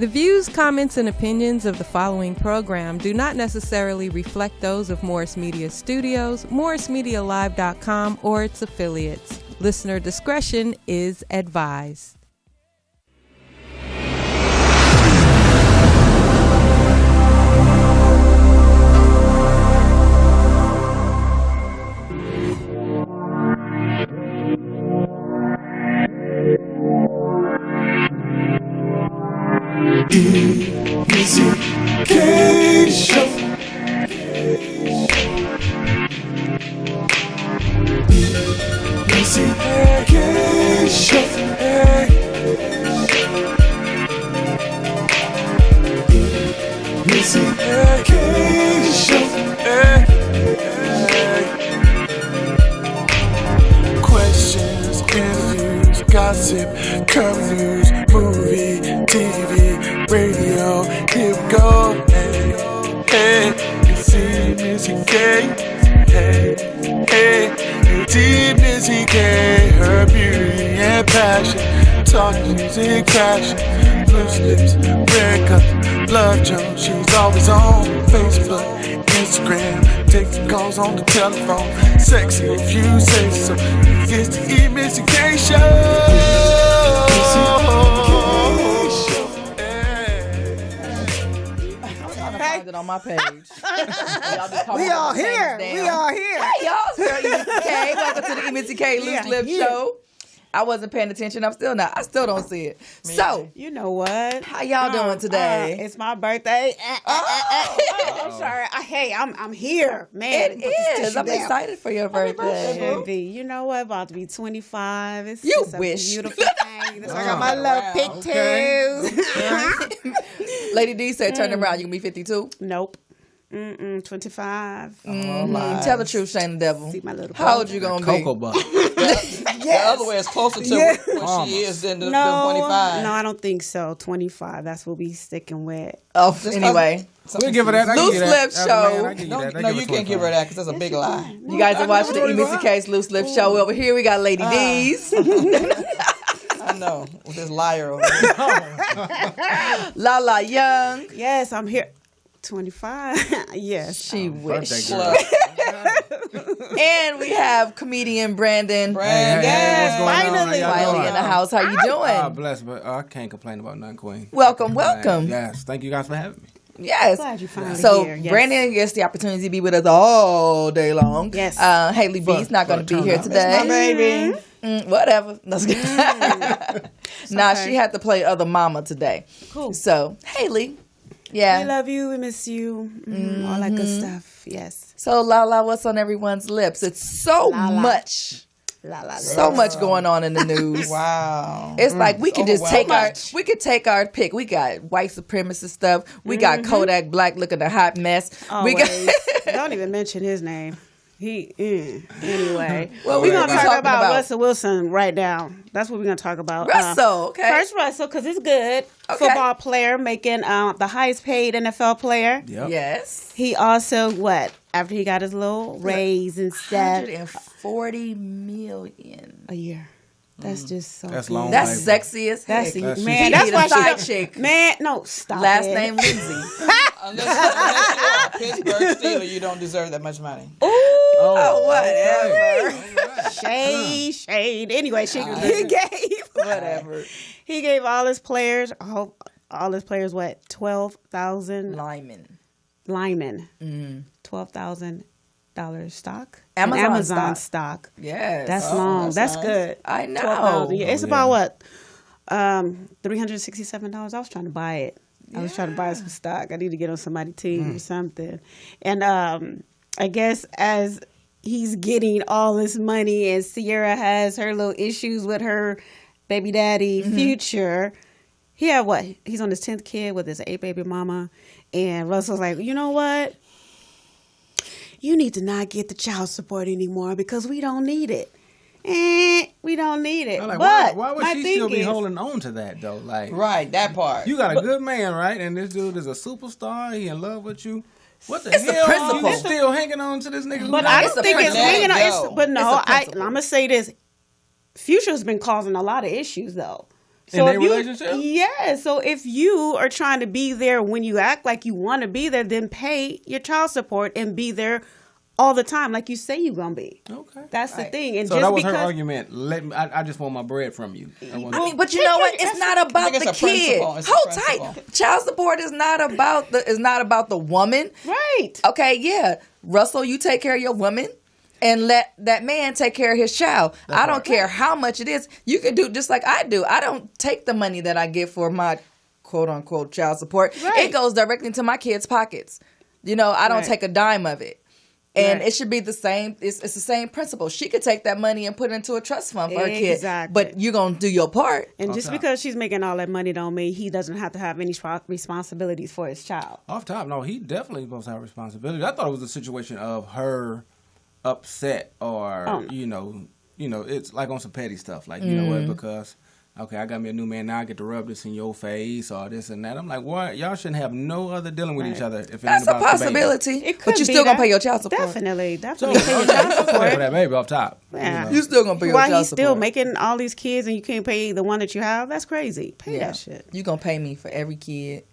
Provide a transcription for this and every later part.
The views, comments, and opinions of the following program do not necessarily reflect those of Morris Media Studios, MorrisMediaLive.com, or its affiliates. Listener discretion is advised. EmissyK show. EmissyK show. EmissyK show. Questions, interviews, gossip, current news, movie, TV, radio, here we go. Hey, it's EmissyK. Hey, it's EmissyK. Her beauty and passion, talk music, fashion, loose lips, red cup, love Jones. She's always on Facebook, Instagram, taking calls on the telephone. Sexy if you say so. It's the EmissyK show. It on my page. We all here. We all here. Hey, y'all. It's Girl EmissyK. Welcome to the EmissyK Loose Lip Show. I wasn't paying attention. I'm still not. I still don't see it. So, you know what? how y'all doing today? It's my birthday. I'm sorry. I'm here, man. It is. I'm excited for your birthday. Should be. You know what? About to be 25. It's You just wish. a beautiful thing. I got my little pigtails. Lady D said, turn around. You can be 52. Nope. 25. Tell the truth, Shane the Devil. See my little How old you going to be? Cocoa Butter. The other way is closer to what she is than the 25. No, I don't think so. 25. That's what we sticking with. Oh, anyway. We'll give her that. Loose Lip Show. No, you can't give her that because that's a big lie. You guys are watching the EmissyK's Loose Lip Show. Over here, we got Lady D's. I know. With this liar over there. LaLa Young. Yes, I'm here. 25. Yes. She wished. Birthday And we have comedian Brandon. Yes, finally. Finally in the house. How you doing? Blessed, but I can't complain about nothing, Queen. Welcome. Yes, thank you guys for having me. Yes. Glad you finally So here. Yes. Brandon gets the opportunity to be with us all day long. Yes. Haley B's not going to be here today. My baby. Whatever. Nah, okay. she had to play other mama today. Cool. So Haley, yeah. We love you. We miss you. All that good stuff. Yes. So LaLa, what's on everyone's lips? It's so much. So much going on in the news. Wow. It's like we can just take our pick. We got white supremacist stuff. We got Kodak Black looking a hot mess. Always. We got Don't even mention his name. Anyway. Well, we're going to talk talking about Russell Wilson right now. That's what we're going to talk about. Russell, okay. First Russell, because it's good. Okay. Football player, making the highest paid NFL player. Yep. Yes. He also, after he got his little raise and stuff. 140 million a year. That's just so That's good. long. That's Baby. sexy as heck. That's That's man. She That's need why a side she chick. Man, no, stop. Last it. name Lindsay. Unless you are a Pittsburgh Steeler, you don't deserve that much money. Oh, whatever. Shade. Anyway, he gave Whatever. He gave all his players what 12,000 Lyman. $12,000 stock. Amazon stock. Yes. That's long. That's nice. good. I know. 12,000. Yeah, it's Oh, about what $367. I was trying to buy it. I was trying to buy some stock. I need to get on somebody's team or something. And I guess as he's getting all this money and Sierra has her little issues with her baby daddy Future, he had what? He's on his 10th kid with his 8th baby mama. And Russell's like, you know what? You need to not get the child support anymore because we don't need it. We don't need it. Like, but why would she still be holding on to that though? Like, Right, that part. you got a good man, right? And this dude is a superstar. He in love with you. What the It's the hell? principle. You still hanging on to this nigga? who But not- I It's don't a think it's principle. hanging on. Let it go. But no, It's a I'm principle. going to say this. Future's been causing a lot of issues, though. So in if their relationship? Yeah. So if you are trying to be there when you act like you want to be there, then pay your child support and be there all the time, like you say you're gonna be. Okay. That's the thing. And So just that was because, her argument. I just want my bread from you. But you know what? It's not about it's the a kid. principle. It's a Hold principle. tight. Child support is not about the woman. right? Okay, yeah. Russell, you take care of your woman and let that man take care of his child. I don't care how much it is. You can do just like I do. I don't take the money that I get for my quote unquote child support. Right. It goes directly into my kids' pockets. You know, I don't Right. take a dime of it. And Right. it should be the same. It's the same principle. She could take that money and put it into a trust fund for her kid. Exactly. But you're going to do your part. And just because she's making all that money don't mean he doesn't have to have any responsibilities for his child. Off top, no, he definitely supposed to have responsibility. I thought it was a situation of her upset or you know, it's like on some petty stuff. Like, you know what, because okay, I got me a new man, now I get to rub this in your face or this and that. I'm like, what? Y'all shouldn't have no other dealing with each other if it That's ain't a about the baby. possibility. It could But you're be still going to that. pay your child support. Definitely So, pay your child pay for support. that baby off top. Yeah. You know. You still going to pay your While child he's support. still making all these kids and you can't pay the one that you have, that's crazy. Pay that shit. You're going to pay me for every kid.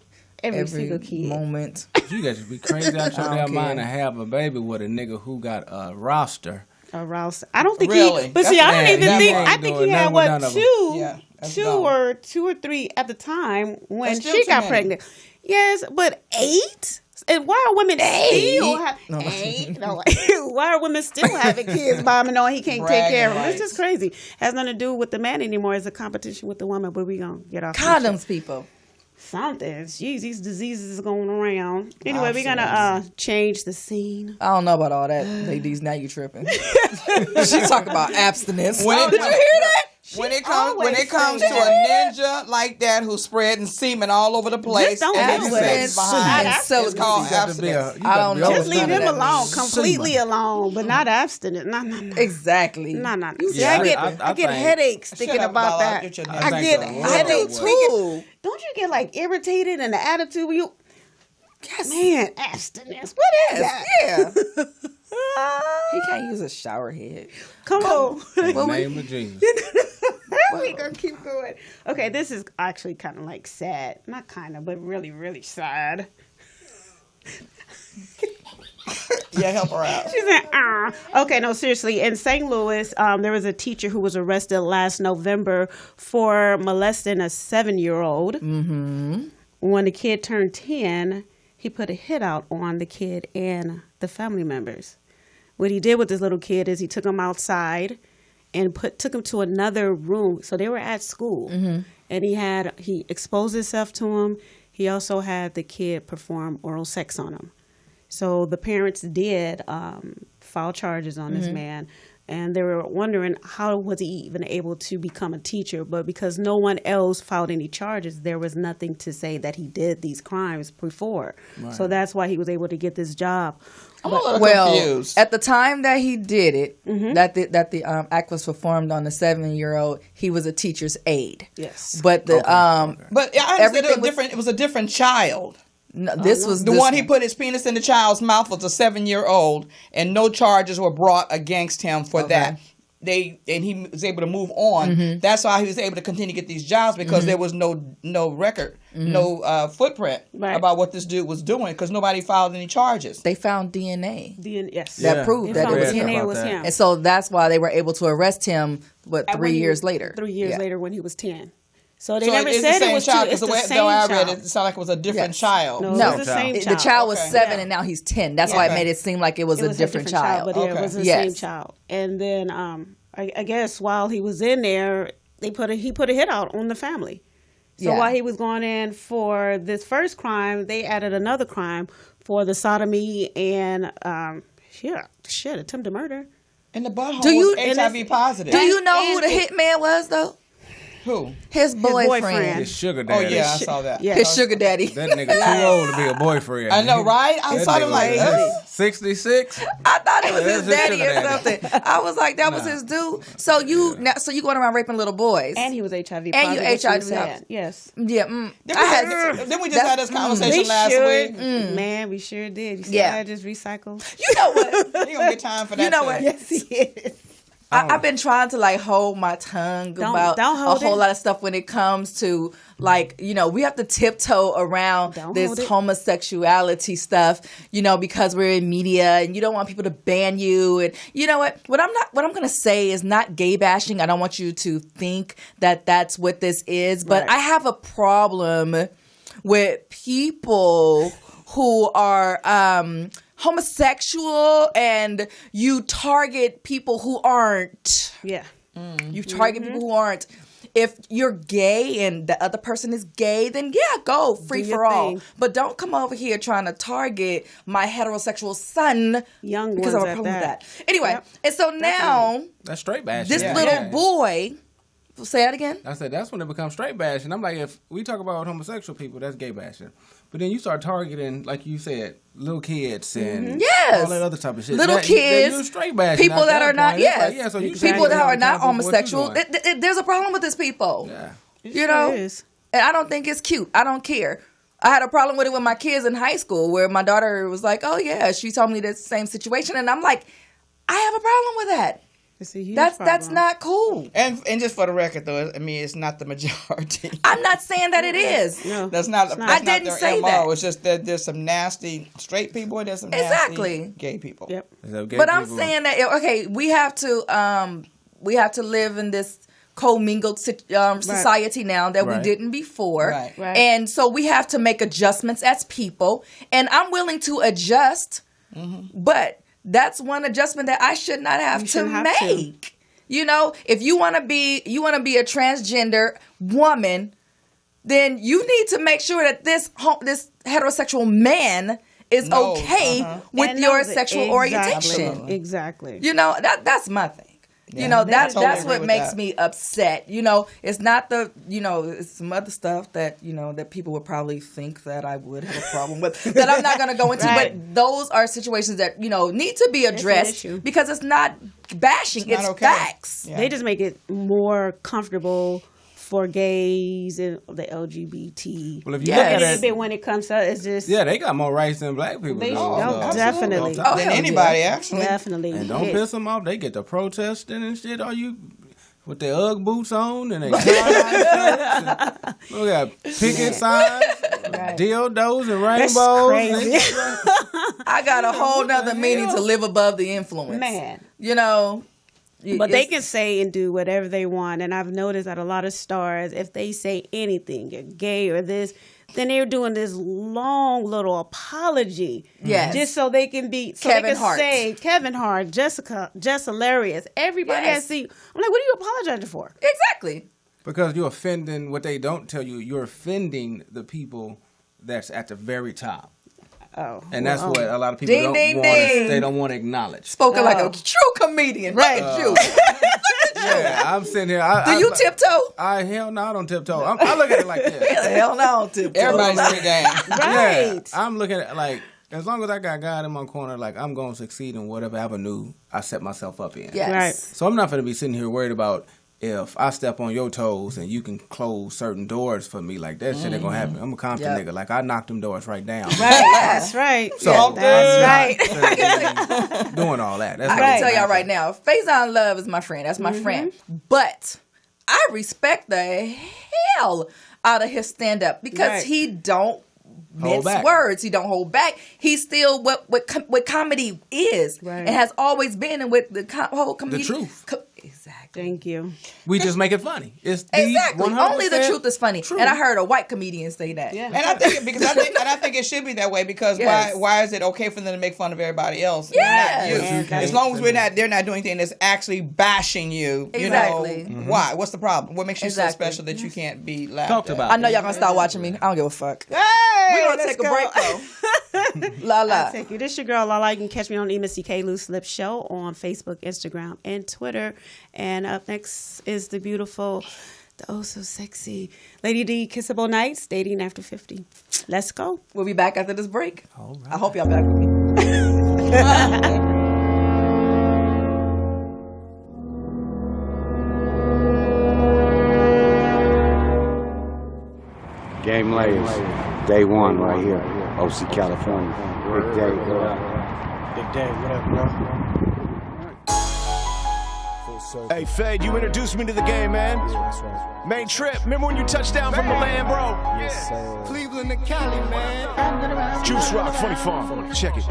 Every single kid. moment. You guys just be crazy out your I don't damn mind care. to have a baby with a nigga who got a roster. Aroused. I don't think Really? he. But see, I don't That's- even that think. ain't I think doing he had nothing with none what of 'em. two, Yeah, that's dumb. two or three at the time when That's still she too got many. pregnant. Yes, but 8. And why are women still No. 8? No, why are women still having kids by him knowing he can't take care of them? It's just crazy. Has nothing to do with the man anymore. It's a competition with the woman. But we gonna get off this shit. Condoms, people. Something. Jeez, these diseases is going around. Anyway, we're gonna change the scene. I don't know about all that, ladies. Now you tripping. She talking about abstinence. When it- Did you hear that? When it comes say to a ninja like that who's spreading semen all over the place, Just don't and do his it. sex behind, Not it's called abstinence. abstinence. I don't know. Just leave none of him that alone, means. completely alone, but not abstinent. No. Exactly. No. You See, Yeah, I get I get think- headaches Shut thinking up, about LaLa. that. Get your I nerves get out. headaches I do thinking. too. Don't you get like irritated and the attitude when you? Yes. Man, abstinence. What is that? Yeah. He can't use a shower head. Come on. In the name of Jesus. We gonna keep going. Okay, this is actually kind of like sad. Not kind of, but really, really sad. Yeah, help her out. She said, ah. Okay, no, seriously. In St. Louis, there was a teacher who was arrested last November for molesting a 7-year-old. Mm-hmm. When the kid turned 10, he put a hit out on the kid and the family members. What he did with this little kid is he took him outside and took him to another room. So they were at school. Mm-hmm. And he exposed himself to him. He also had the kid perform oral sex on him. So the parents did file charges on this man, and they were wondering how was he even able to become a teacher. But because no one else filed any charges, there was nothing to say that he did these crimes before. Right. So that's why he was able to get this job. I'm a little confused. At the time that he did it, that the act was performed on the 7-year-old, he was a teacher's aide. Yes. But the But I understand it was a different child. no, this was The one he put his penis in the child's mouth was a 7-year-old, and no charges were brought against him for that. He was able to move on. That's why he was able to continue to get these jobs, because there was no record, no footprint about what this dude was doing, because nobody filed any charges. They found DNA Yes. that proved that it was him. DNA was him. And so that's why they were able to arrest him. But 3 years later. 3 years later, when he was 10. So they So never it's said the same it was child, two. It's because the the same way I read child. it sounded like it was a different Yes. child. No, No, it was the same the child. child was Okay. 7 and now he's 10. That's why it made it seem like it was, It a different child. But yeah, it was the Yes. same child. And then I guess while he was in there, he put a hit out on the family. So Yeah. while he was going in for this first crime, they added another crime for the sodomy and attempted murder. And the butthole Do you- was HIV positive. Do you know who and the hitman was, though? Who? His boyfriend. boyfriend. His sugar Oh, daddy. yeah, I saw that. Yeah. His sugar daddy. That nigga too old to be a boyfriend. I know, right? I That saw him nigga like, was 66. I thought it was That's his his daddy sugar or daddy. something. I was like, that was his dude. So you going around raping little boys. And he was HIV And you positive. which HIV was sad. positive. Yes. Yeah. Then we just had this conversation last week. Man, we sure did. You see Yeah. how I just recycled? You know what? He gonna get time for that. You know too. what? Yes, he is. I've been trying to like hold my tongue about don't hold a whole it. lot of stuff when it comes to like, you know, we have to tiptoe around Don't this hold it. homosexuality stuff, you know, because we're in media and you don't want people to ban you. And you know what I'm going to say is not gay bashing. I don't want you to think that that's what this is, but Right. I have a problem with people who are homosexual and you target people who aren't. Yeah. You target people who aren't. If you're gay and the other person is gay, then yeah, go free Do your for all. thing. But don't come over here trying to target my heterosexual son. Young because I have ones a at problem with that. that. Anyway, Yep. and so now That's straight bashing. this little boy, say that again. I said that's when it becomes straight bashing. I'm like, if we talk about homosexual people, that's gay bashing. But then you start targeting, like you said, little kids and Yes. all that other type of shit. Little kids, you're straight bashing. people at that are not, point. It's yes, like, yeah, so you people should that are be not accountable for what you're homosexual. doing. There's a problem with these people. Yeah. You know, is. and I don't think it's cute. I don't care. I had a problem with it with my kids in high school where my daughter was like, oh yeah, she told me the same situation. And I'm like, I have a problem with that. It's a huge That's problem. not cool. And just for the record, though, I mean, it's not the majority. I'm not saying that it is. No. That's not. not. That's I not didn't their say MO. that. It's just that there's some nasty straight people and there's some Exactly. nasty gay people. Yep. So gay But I'm people- saying that okay, we have to live in this commingled society now that we Right. didn't before. Right. Right. And so we have to make adjustments as people. And I'm willing to adjust, but that's one adjustment that I should not have You to shouldn't have to. make. You know, if you want to be a transgender woman, then you need to make sure that this heterosexual man is Knows, okay with And your knows it. sexual Exactly. orientation. Exactly. You know, that's my thing. Yeah, You know, I that's totally agree what with makes that. me upset. You know, it's not it's some other stuff that, you know, that people would probably think that I would have a problem with that I'm not going to go into. Right. But those are situations that, you know, need to be addressed issue. because it's not bashing. It's It's, not okay. facts. Yeah. They just make it more comfortable for gays and the LGBT. Well, if you Yeah. look A at little it, bit when it comes to it's just yeah, they got more rights than black people. They do. don't, definitely. Oh, Than hell anybody, yeah. actually. definitely. And don't hit. piss them off. They get the protesting and shit. All you with their Ugg boots on and they we got picket signs, dildos and That's rainbows. crazy. I got a whole nother meaning to live above the influence. Man. You know. But they it's- can say and do whatever they want. And I've noticed that a lot of stars, if they say anything, you're gay or this, then they're doing this long little apology. Yes. Just so they can be, so Kevin they can Hart. say Kevin Hart, Jessica, Jess Hilarious. Everybody Yes. has to see. I'm like, what are you apologizing for? Exactly. Because you're offending what they don't tell you. You're offending the people that's at the very top. Oh. And that's well, what a lot of people Ding, don't ding, want. ding. They don't want to acknowledge. Spoken like a true comedian. Right. Look at you. Yeah, I'm sitting here. Do you tiptoe? Hell no, I don't tiptoe. I look at it like this. Hell no, I don't tiptoe. Everybody's in the game. Yeah, Right. I'm looking at it like, as long as I got God in my corner, like I'm going to succeed in whatever avenue I set myself up in. Yes. Right. So I'm not going to be sitting here worried about if I step on your toes and you can close certain doors for me. Like that shit ain't going to happen. I'm a Compton Yep. nigga. Like I knocked them doors right down. Right. That's right. So That's right. doing all that. That's I not can tell gonna y'all right happen. now, Faison Love is my friend. That's my friend. But I respect the hell out of his stand up because Right. he don't mince back. words. He don't hold back. He's still what comedy is Right. and has always been, and with the whole comedy. truth. Exactly. Thank you. We just make it funny. It's the Exactly. 100% Only the truth is funny. true. And I heard a white comedian say that. Yeah. And I think it should be that way because Yes. why is it okay for them to make fun of everybody else? Yes. Not you? Yeah, As long as they're not doing anything that's actually bashing you. Exactly. You know, why? What's the problem? What makes you Exactly. so special that you can't be laughed Talked at? about. I know y'all gonna start watching me. I don't give a fuck. Hey, We're gonna let's take a go. break though. LaLa. Thank you. This your girl LaLa. You can catch me on EmissyK Loose Lip Show on Facebook, Instagram, and Twitter. And up next is the beautiful, the oh so sexy Lady D, Kissable Nights, Dating After 50. Let's go. We'll be back after this break. All right. I hope y'all back with me. Game Layers, day one right here, OC, California. Big day, what up? Big day, what up, bro? Full Hey, Fed, you introduced me to the game, man. That's right. Main trip. Remember when you touched down from the land, bro? Yes, sir. Cleveland to Cali, man. Juice Rock, Funny Farm. Check it.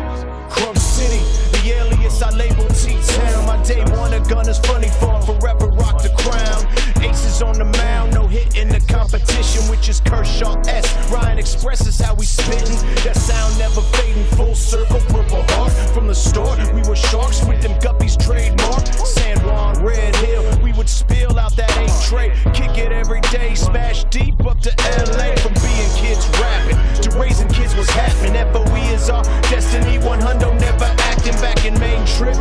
Crumb City, the alias I label T-Town. My day one, a gunner's Funny Farm. Forever rock the crown. Aces on the mound, no hit in the competition, which is Kershaw S. Ryan Express is how we spittin'. That sound never fading. Full circle, Purple Heart. From the start, we were sharks with them guppies trademark. San Juan, Red Hill, we would spill out that 8 tray. Kick it every day, smash deep up to LA. From being kids rapping to raising kids was happening. FOE is our destiny. 100 never acting back in main trip.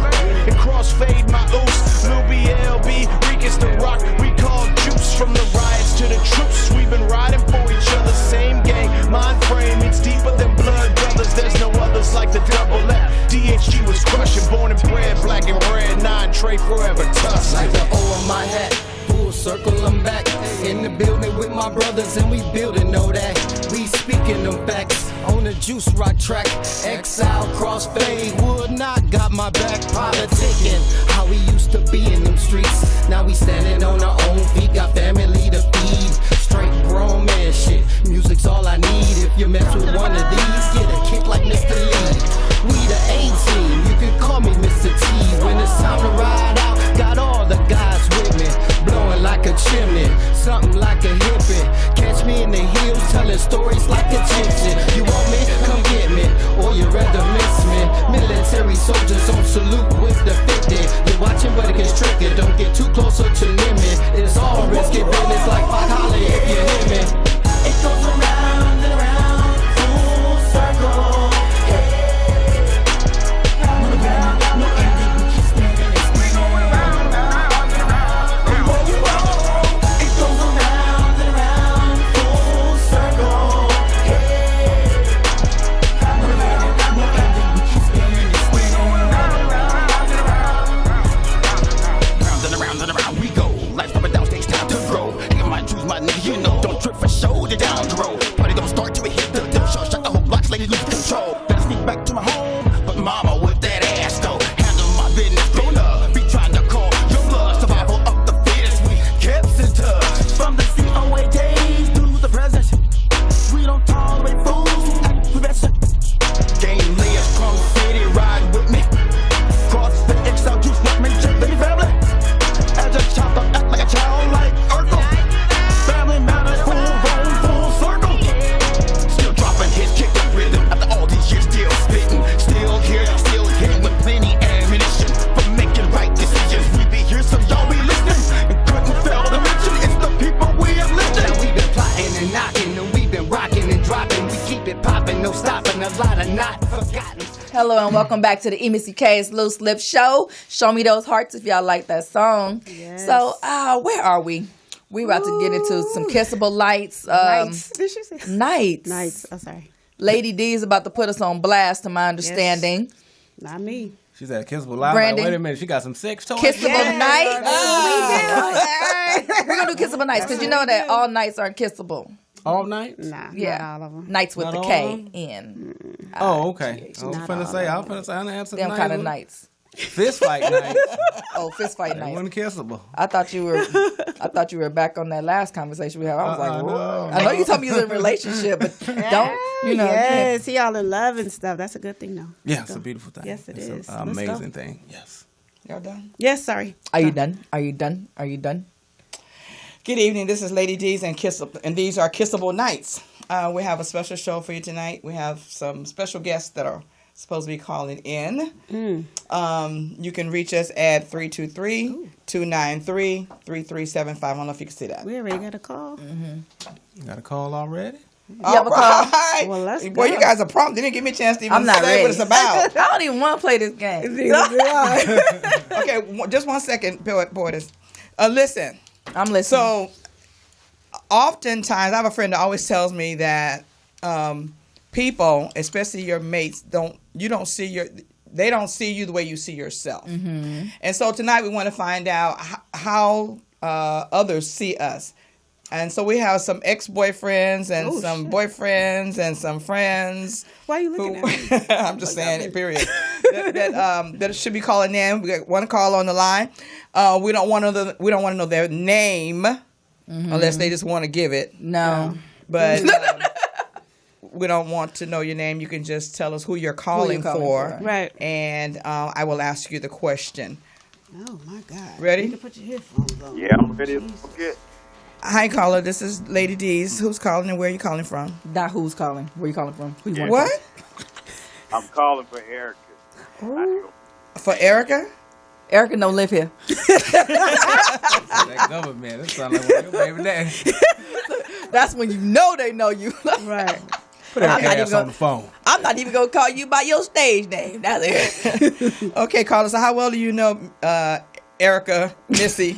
And crossfade my oos. Lil BLB, Rikus the Rock. We call juice from the riots to the troops. We've been riding for each other. Same gang, mind frame. It's deeper than blood brothers. There's no others like the double F. DHG was crushing, born and bred, black and red. 9 Trey forever tough. Like the O on my hat, full circle, I'm back in the building with my brothers, and we building, know that we speaking them facts on the Juice Rock track. Exile, crossfade, would not got my back. Politicking, how we used to be in them streets. Now we standing on our own feet, got family to feed. Straight grown man shit, music's all I need. If you mess with one of these, get a kick like Mr. Lee. We the A-team, you can call me Mr. T. When it's time to ride out, got all the guys with me, blowing like a chimney, something like a hippie. Catch me in the hills, telling stories like a gypsy. You want me? Come get me, or you rather miss me. Military soldiers on salute with the 50. You're watching, but it gets tricky. Don't get too close or too near me. It's all risky business, like Pop Holly if you hear me. It goes around and around, full circle. You know, don't trip for shoulder down the road. Party don't start till we hit the dip shot. Shut the whole blocks, lady, lose control. Better sneak back to my home, but mama with that ass though. Handle my business, grown up. Be trying to call your blood. Survival of the fittest, we kept in touch. From the COA days to the present, we don't tolerate fools. We best game layers, Crumb City, ride with me. Cross the XL juice, not mention baby family. As a chopper, act like a child, like Urkel. Family matters, full circle. Still dropping hits, kick the rhythm. After all these years, still spitting. Still here, still hitting with plenty ammunition. For making right decisions, we be here, so y'all be listening. And couldn't fail to mention, it's the people we have lifted. Now we been plotting and knocking, and we been rocking and dropping. We keep it popping, no stopping, a lot of not forgotten. Hello and welcome back to the EmissyK's Loose Lip Show. Show me those hearts if y'all like that song. Yes. So, where are we? We about to get into some kissable lights. Nights. Did she say? Nights. Nights. Oh, sorry. Lady D is about to put us on blast, to my understanding. Yes. Not me. She's at Kissable Live. Brandon. Like, wait a minute, she got some sex toys. Kissable nights. We do. We're going to do kissable nights because you know that all nights aren't kissable. All night? Nah, Yeah. not all of them. Nights with Not the all K of in. Oh, okay. I was Not finna all say, of I done had some Them kind of nights. Fist fight nights. Oh, fist fight They nights. wasn't kissable. I thought you were back on that last conversation we had. I was like, no. whoa. I know you told me you was in a relationship, but don't, you know. Yes, see y'all in love and stuff. That's a good thing, though. Yeah, it's a beautiful thing. Yes, it it's is. an Let's go. amazing thing. Yes. Y'all done? Yes, sorry. Are you done? Are you done? Are you done? Good evening. This is Lady D's and these are Kissable Nights. We have a special show for you tonight. We have some special guests that are supposed to be calling in. You can reach us at 323-293-3375. I don't know if you can see that. We already got a call. You got a call already? You have a call? Right. Well, let's Boy, go. you guys are prompt. They didn't give me a chance to even I'm not say ready. what it's about. I don't even want to play this game. Okay, just 1 second, Borders. Listen. I'm listening. So, oftentimes, I have a friend that always tells me that people, especially your mates, they don't see you the way you see yourself. And so tonight we want to find out how others see us. And so we have some ex-boyfriends and some boyfriends and some friends. Why are you looking at me? I'm just saying it, period. that should be calling in. We got one call on the line. We don't want to know their name unless they just want to give it. No. But we don't want to know your name. You can just tell us who you're calling for. Right. And I will ask you the question. Oh, my God. Ready? You can put your headphones on. Yeah, I'm ready. Okay. Hi, caller. This is Lady D's. Who's calling and where are you calling from? Not who's calling. Where you calling from? Who you want What? I'm calling for Erica. For Erica? Erica don't live here. That government. That sound like one of your baby daddy. That's when you know they know you. Right. Put that ass on the phone. I'm not even going to call you by your stage name. That's it. Okay, caller. So how well do you know Erica Missy?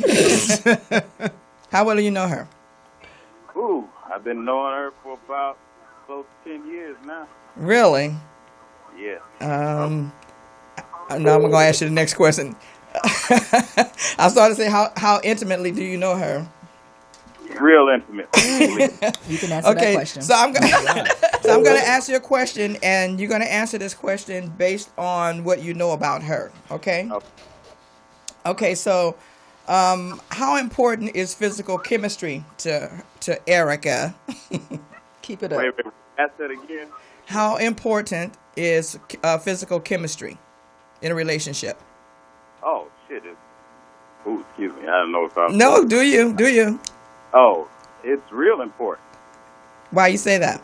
How well do you know her? Ooh, I've been knowing her for about close to 10 years now. Really? Yeah. Now I'm going to ask you the next question. I started to say, how intimately do you know her? Real intimate. You can answer that question. So I'm going to ask you a question, and you're going to answer this question based on what you know about her. Okay? Okay. So, how important is physical chemistry to Erica? Keep it up. Wait, ask that again. How important is physical chemistry in a relationship? Oh, shit. Ooh, excuse me. I don't know if I'm... No, do you? Oh, it's real important. Why you say that?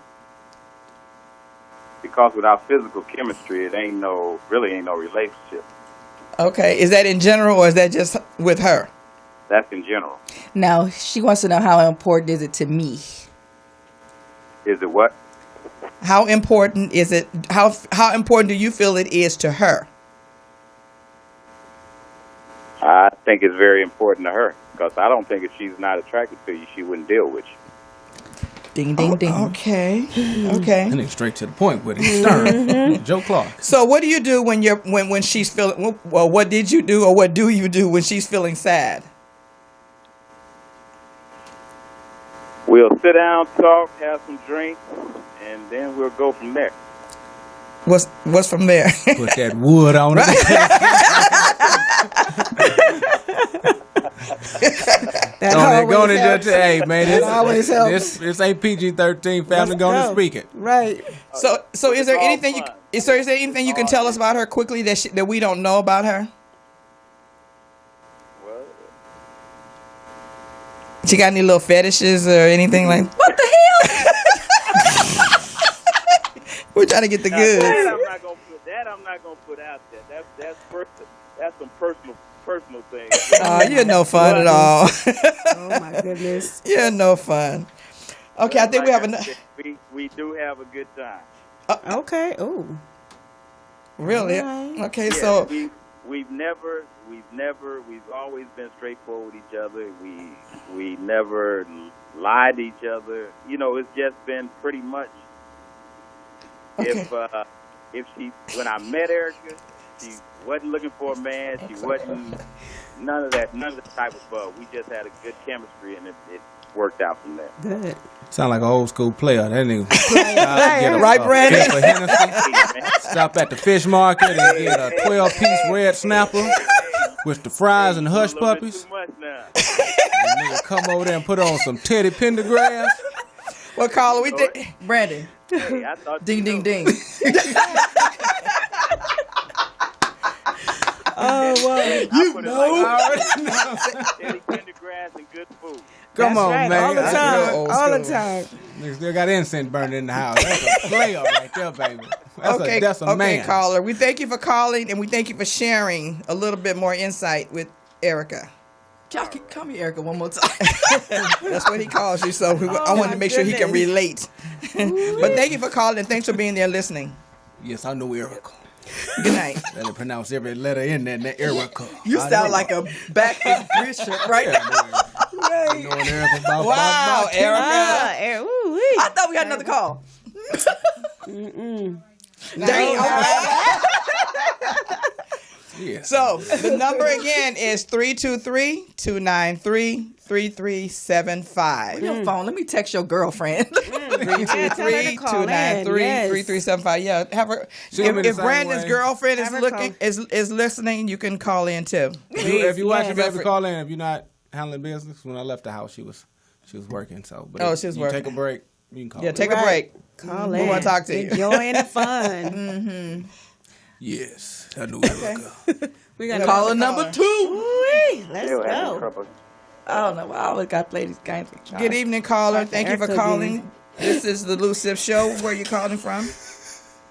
Because without physical chemistry, it really ain't no relationship. Okay. Is that in general or is that just with her? That's in general. Now, she wants to know how important is it to me? Is it what? How important is it? How important do you feel it is to her? I think it's very important to her. Because I don't think if she's not attracted to you, she wouldn't deal with you. Ding, ding, ding. Okay. And then straight to the point with it. Stern. Joe Clark. So what do you do when she's feeling, well, what did you do or what do you do when she's feeling sad? We'll sit down, talk, have some drinks, and then we'll go from there. What's from there? Put that wood on it. Go and just hey man, this ain't PG-13 family. Gonna speak it. Right. So is there anything you can tell us about her quickly that we don't know about her? Well, She got any little fetishes or anything like? What the hell? We're trying to get the goods. That I'm not gonna put out there. That's personal. That's some personal things. You're no fun at all. Oh my goodness. You're no fun. Okay, I think we have enough. We do have a good time. Okay. Oh. Really? Right. Okay, Yeah, so we've always been straightforward with each other. We never lied to each other. You know, it's just been pretty much. Okay. When I met Erica, she wasn't looking for a man. She wasn't none of the type of bug. We just had a good chemistry, and it worked out from there. Good. Sound like an old school player. That nigga. Right, Brandon? Fifth of Hennessy, stop at the fish market and get a 12-piece red snapper with the fries and hush puppies. Too much now. And nigga come over there and put on some Teddy Pendergrass. Well, Carla, we did. Brandon. Hey, I thought Ding, ding, ding. Oh, well. Teddy Pendergrass and good food. Come on, right, man. all the That's time. real old All the school. time. Nigga still got incense burning in the house. That's a player right there, baby. That's a man. Okay, caller. We thank you for calling, and we thank you for sharing a little bit more insight with Erica. Call me Erica one more time. That's what he calls you, so I wanted to make sure he can relate. But thank you for calling, and thanks for being there listening. Yes, I know Erica. Good night. Better pronounce every letter in there. Erica. You sound like a Baptist bishop right now. You know Erica about Wow, Erica. I thought we had another call. Damn. Yeah. So the number again is 323-293-3375. Your phone. Let me text your girlfriend. 323-293-3375. Yeah, have her. If Brandon's girlfriend is listening, you can call in too. If you watch, you have to call in. If you're not handling business, when I left the house, she was working. So, but she was working. Take a break. You can call. Yeah, take a break. Call in. We want to talk to you. Enjoying the fun. Yes, I knew that. We got caller number 2. Let's go. I don't know. I always got to play these games. Good evening, caller. Thank you for calling. This is the Lucif Show. Where are you calling from?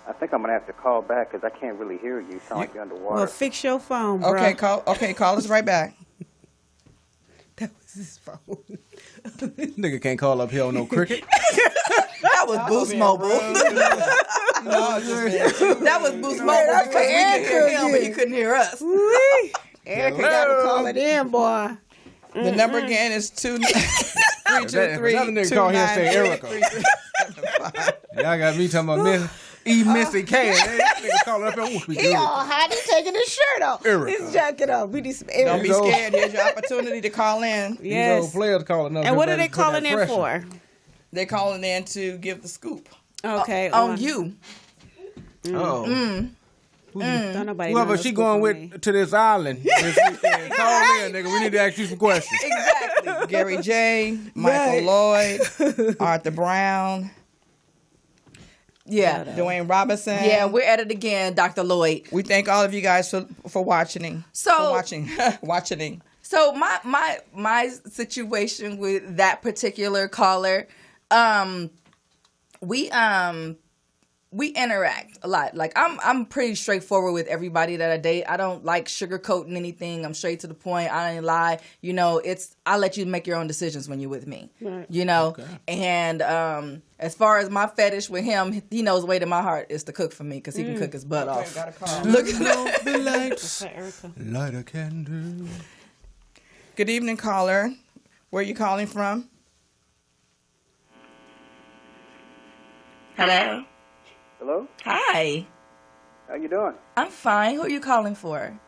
I think I'm gonna have to call back because I can't really hear you. Sound like you're underwater. Well, fix your phone, bro. Okay, call us right back. That was his phone. Nigga can't call up here on no cricket. That was Boost Mobile. That was Boost Mobile because we could hear him, but he couldn't hear us. Erica got to call it in, boy. The number again is 323. Another nigga call here and say Erica. Y'all got me talking about EmissyK. Nigga calling up here. He all hot. He taking his shirt off. Erica. His jacket off. We need some Don't be scared. Here's your opportunity to call in. Yes. These old players calling up. And what are they calling in for? They're calling in to give the scoop. Okay. On you. Oh. Don't nobody Whoever she going with to this island this weekend, call in, nigga. We need to ask you some questions. Exactly. Gary J, Michael Lloyd, Arthur Brown. Yeah. Dwayne Robinson. Yeah, we're at it again, Dr. Lloyd. We thank all of you guys for watching. Watching. So my situation with that particular caller, we interact a lot. Like I'm pretty straightforward with everybody that I date. I don't like sugarcoating anything. I'm straight to the point. I ain't lie. You know, I let you make your own decisions when you're with me. Right. You know, okay. And as far as my fetish with him, he knows the way to my heart is to cook for me because he can cook his butt off. Look at the lights. Light a candle. Good evening, caller. Where are you calling from? Hello. Hello? Hi. How you doing? I'm fine. Who are you calling for?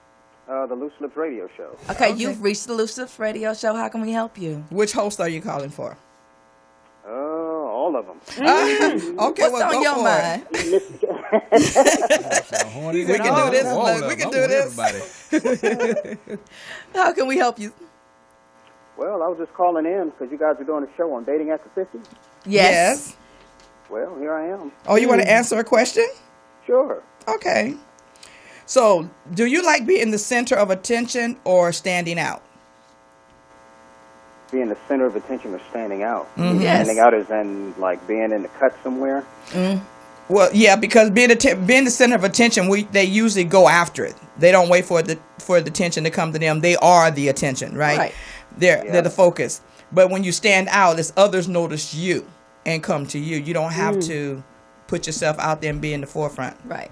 The Loose Lips Radio Show. Okay, you've reached the Loose Lips Radio Show. How can we help you? Which host are you calling for? All of them. Okay, what's on your mind? We can do this. We can do this. How can we help you? Well, I was just calling in because you guys are doing a show on dating after 50. Yes. Well, here I am. Oh, you want to answer a question? Sure. Okay. So, do you like being the center of attention or standing out? Being the center of attention or standing out. Mm-hmm. Yes. Standing out is in like being in the cut somewhere. Well, yeah, because being the center of attention, they usually go after it. They don't wait for the attention to come to them. They are the attention, right? They're the focus. But when you stand out, it's others notice you and come to you. You don't have to put yourself out there and be in the forefront. Right.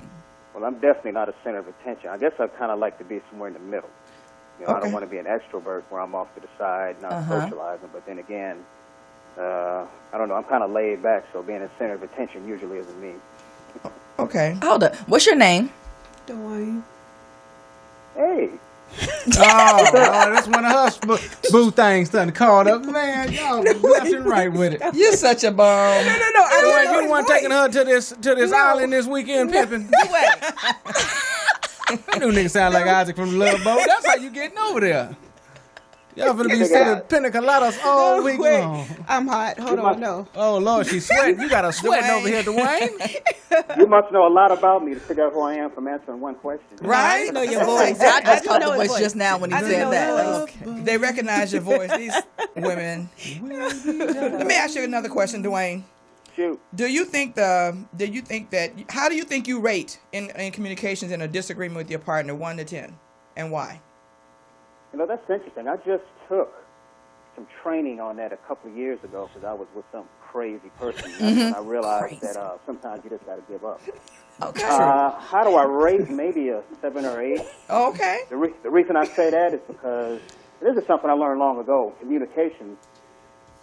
Well, I'm definitely not a center of attention. I guess I kind of like to be somewhere in the middle. You know, I don't want to be an extrovert where I'm off to the side, not socializing. But then again, I don't know. I'm kind of laid back, so being a center of attention usually isn't me. Okay. Hold up. What's your name? Dwayne. Hey. Oh, that's one of her boo things done called up. Man, y'all left and right with it. You're such a bum. No. You the one taking her to this island this weekend, pimping. Wait. I knew nigga sound like Isaac from the Little Boat. That's how you getting over there. Y'all finna be sitting pina coladas all week long. I'm hot. Hold on, no. Oh, Lord, she's sweating. You got her sweating over here, Dwayne. You must know a lot about me to figure out who I am from answering one question. Right? I know your voice. I just caught the voice just now when he said that. Okay. They recognize your voice, these women. Let me ask you another question, Dwayne. Shoot. How do you think you rate in communications in a disagreement with your partner, 1 to 10, and why? You know, that's interesting. I just took some training on that a couple of years ago because I was with some crazy person. And I realized that sometimes you just got to give up. Okay. How do I rate? Maybe a 7 or 8. Okay. The reason I say that is because this is something I learned long ago. Communication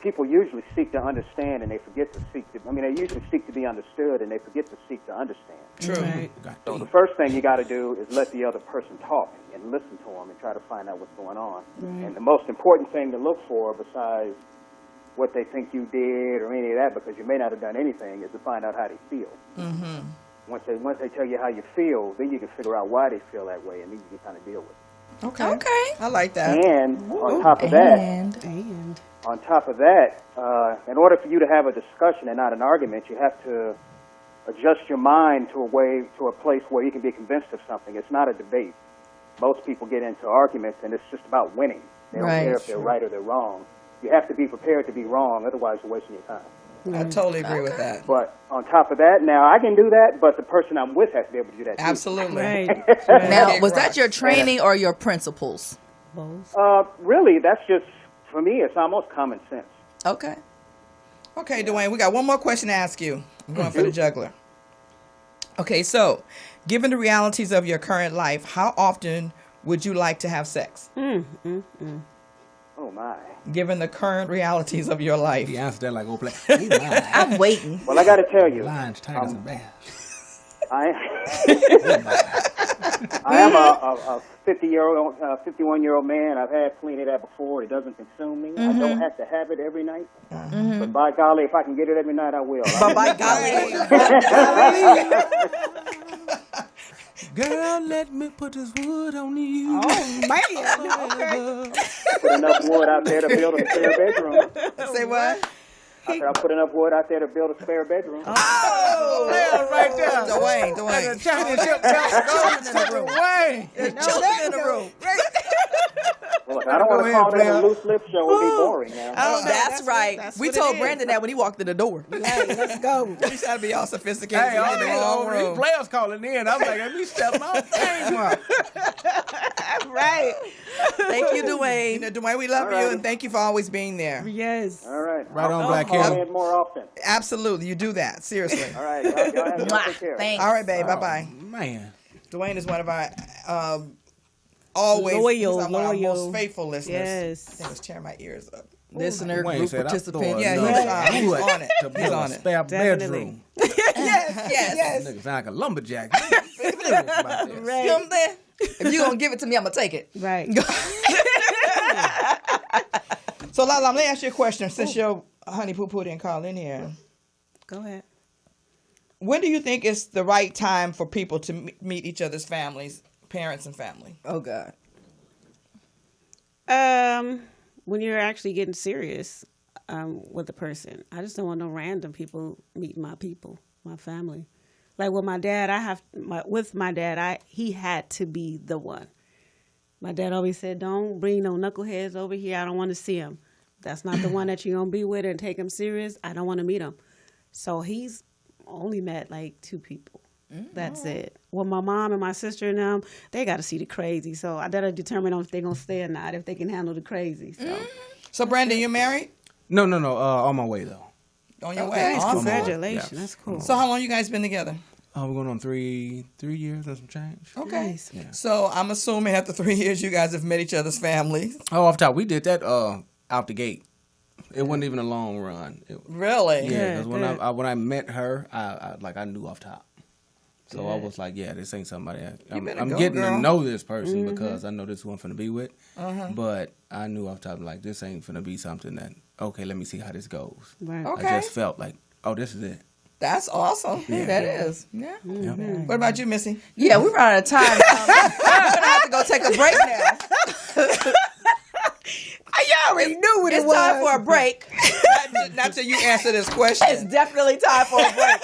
people usually seek to understand and they forget to seek to, they usually seek to be understood and they forget to seek to understand. True. Right. So the first thing you got to do is let the other person talk and listen to them and try to find out what's going on. Right. And the most important thing to look for, besides what they think you did or any of that, because you may not have done anything, is to find out how they feel. Mm-hmm. Once they tell you how you feel, then you can figure out why they feel that way, and then you can kind of deal with it. Okay. I like that. And on top of that, in order for you to have a discussion and not an argument, you have to adjust your mind to a place where you can be convinced of something. It's not a debate. Most people get into arguments, and it's just about winning. They don't care if they're right or they're wrong. You have to be prepared to be wrong, otherwise you're wasting your time. I totally agree with that. But on top of that, now I can do that, but the person I'm with has to be able to do that too. Absolutely. Now, was that your training or your principles? Really, that's just, for me, it's almost common sense. Okay. Okay, Dwayne, we got one more question to ask you. I'm going for the juggler. Okay, so given the realities of your current life, how often would you like to have sex? Oh, my. Given the current realities of your life. He answered that like, oh, play. I'm waiting. Well, I got to tell you. Lions, tigers, and bears. I am a 51-year-old man. I've had plenty of that before. It doesn't consume me. I don't have to have it every night. But by golly, if I can get it every night, I will. But by golly. Girl, let me put this wood on you. Oh, man. Okay. Put enough wood out there to build a spare bedroom. Say what? I said I'll put enough wood out there to build a spare bedroom. Oh, there, right there. Dwayne. The championship belt goes to Dwayne. There's children in the room. Well, look, I don't want to call this a loose lip show. It'd be boring now. Oh, that's right. We told Brandon that when he walked in the door. Hey, let's go. You try to be all sophisticated. Hey, in the wrong these room. players calling in. I'm like, let me step my game up. Right. Thank you, Dwayne. You know, Dwayne, we love you and thank you for always being there. Yes. All right. Right on, Black Call Hill. in more often. Absolutely. You do that. Seriously. All right. Y'all have a take care. Thanks. All right, babe. Bye-bye. Man. Dwayne is one of our always Loyal, he's one of our loyal. most faithful listeners. Yes. I was tearing my ears up. Listener, Dwayne group said, participant. Yeah, he's on it. To He's build on a it. spare Definitely. bedroom. Yes. Nigga sound like a lumberjack. Right. You know what I'm saying? If you're going to give it to me, I'm going to take it. Right. So, LaLa, let me ask you a question. Since your honey poo-poo didn't call in here. Go ahead. When do you think is the right time for people to meet each other's families, parents and family? Oh, God. When you're actually getting serious with a person. I just don't want no random people meeting my people, my family. Like with my dad, he had to be the one. My dad always said, don't bring no knuckleheads over here. I don't want to see him. That's not the one that you're going to be with and take him serious. I don't want to meet him. So he's only met like 2 people. That's it. Well, my mom and my sister and them, they got to see the crazy. So I got to determine if they're going to stay or not, if they can handle the crazy. So, Brandon, you're married? No. On my way, though. On your way? Awesome. Awesome. Congratulations. Yeah. That's cool. So how long you guys been together? We're going on 3 years and some change. Okay. Nice. Yeah. So I'm assuming after 3 years you guys have met each other's families. Oh, off top, we did that out the gate. It wasn't even a long run. Really? Yeah, because Good. when I met her, I knew off top. So I was like, yeah, this ain't somebody. I'm getting girl. to know this person because I know this one finna be with. But I knew off top, like, this ain't finna be something that, okay, let me see how this goes. Right. Okay. I just felt like, oh, this is it. That's awesome. Yeah. That is. Yeah. Yep. What about you, Missy? Yeah, we're running out of time. We're going to have to go take a break now. I already knew what it It's was. time for a break. Not till you answer this question. It's definitely time for a break.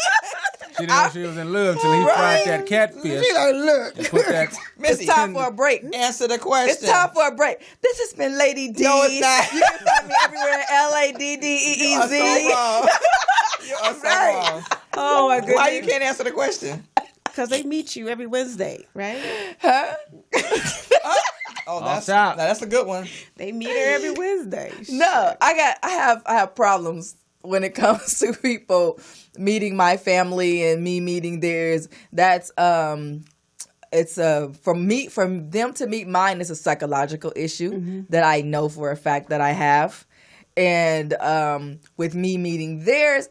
She didn't know she was in love till he fried that catfish. She like, look, and put that. Missy, It's time for a break. answer the question. It's time for a break. This has been Lady D. No, it's not. You can find me everywhere. LaDdeez. You are so wrong. Oh, my goodness. Why you can't answer the question? Because they meet you every Wednesday, right? Oh, Off top. that's a good one. They meet her every Wednesday. No, I have problems when it comes to people meeting my family and me meeting theirs. That's it's for them to meet mine is a psychological issue that I know for a fact that I have. and with me meeting theirs,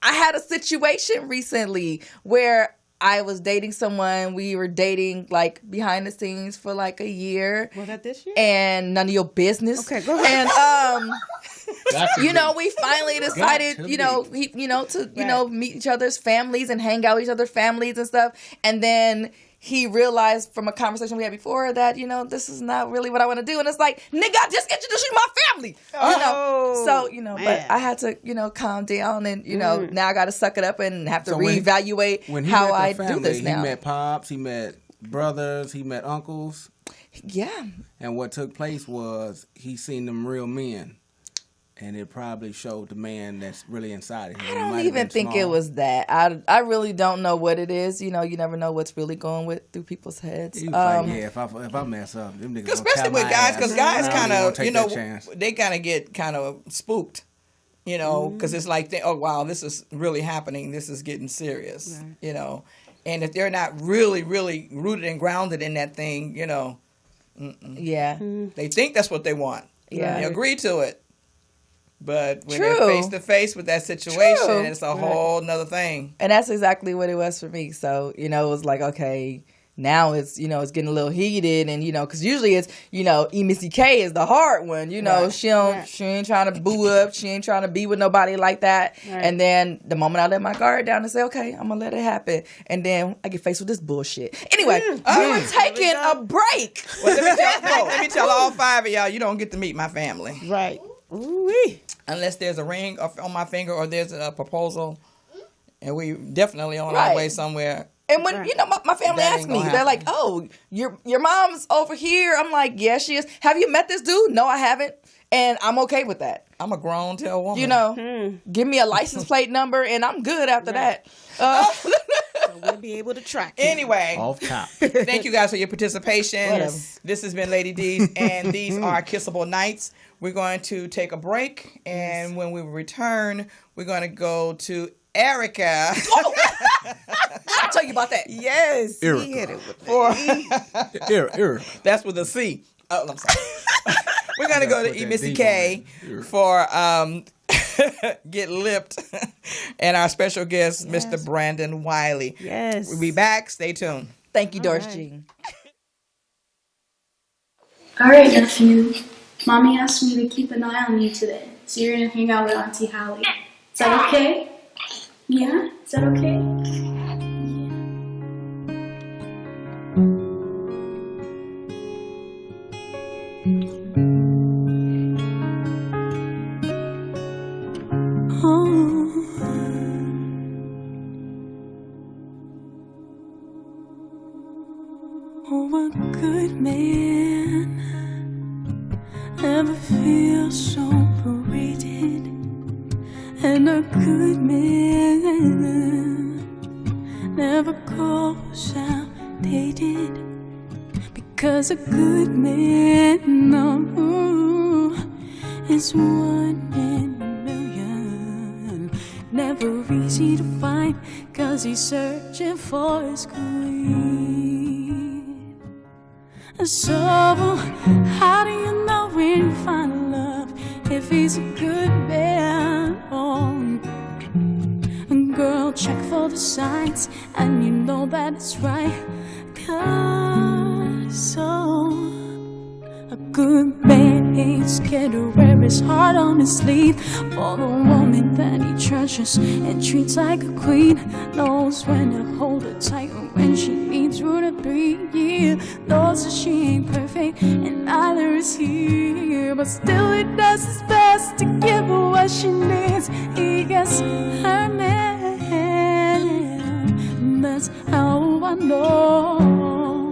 I had a situation recently where I was dating someone. We were dating like behind the scenes for like a year. Was that this year? And none of your business. Okay, go ahead. And we finally decided, to meet each other's families and hang out with each other's families and stuff. And then he realized from a conversation we had before that, this is not really what I want to do. And it's like, nigga, I just introduced you to my family. But I had to, calm down and, now I got to suck it up and have to reevaluate how I do this now. He met pops, he met brothers, he met uncles. Yeah. And what took place was he seen them real men. And it probably showed the man that's really inside of him. I don't even think it was that. I really don't know what it is. You never know what's really going through people's heads. If I mess up, them niggas especially with guys, because guys kind of, they kind of get kind of spooked, because it's like, oh wow, this is really happening. This is getting serious, And if they're not really, really rooted and grounded in that thing, yeah, they think that's what they want. Yeah, they agree to it. But when they're face to face with that situation, it's a whole nother thing. And that's exactly what it was for me. So, it was like, okay, now it's, it's getting a little heated. And, because usually it's, EmissyK is the hard one. She ain't trying to boo up. She ain't trying to be with nobody like that. Right. And then the moment I let my guard down and say, okay, I'm going to let it happen. And then I get faced with this bullshit. Anyway, we're taking a break. Well, let me tell all 5 of y'all, you don't get to meet my family. Right. Ooh-wee. Unless there's a ring on my finger or there's a proposal, and we definitely on our way somewhere. And when my family asks me, they're like, "Oh, your mom's over here." I'm like, "Yeah, she is." Have you met this dude? No, I haven't, and I'm okay with that. I'm a grown tail woman. Give me a license plate number, and I'm good after that. So we'll be able to track it. Anyway, off top. Thank you guys for your participation. Yes. This has been Laddeez, and these are Kissable Nights. We're going to take a break, and when we return, we're going to go to Erica. I'll tell you about that. Yes. Erica. He hit it with Erica. That's with a C. Oh, I'm sorry. We're going to go to EmissyK for Get Lipped and our special guest, Mr. Brandon Wiley. Yes. We'll be back. Stay tuned. Thank you, Doris Jean. All right, nephew. Mommy asked me to keep an eye on you today, so you're going to hang out with Auntie Hallie. Is that okay? Yeah? Is that okay? Oh, a good man never feels so berated, and a good man never goes outdated, because a good man is one in a million. Never easy to find, 'cause he's searching for his queen. So how do you know when you find love if he's a good man? Girl, check for the signs, and you know that it's right. 'Cause a good man ain't scared to wear his heart on his sleeve for the woman that he treasures and treats like a queen. Knows when to hold her tight and when she needs room to breathe. Knows that she ain't perfect and neither is he, but still he does his best to give her what she needs. He gets her man. That's how I know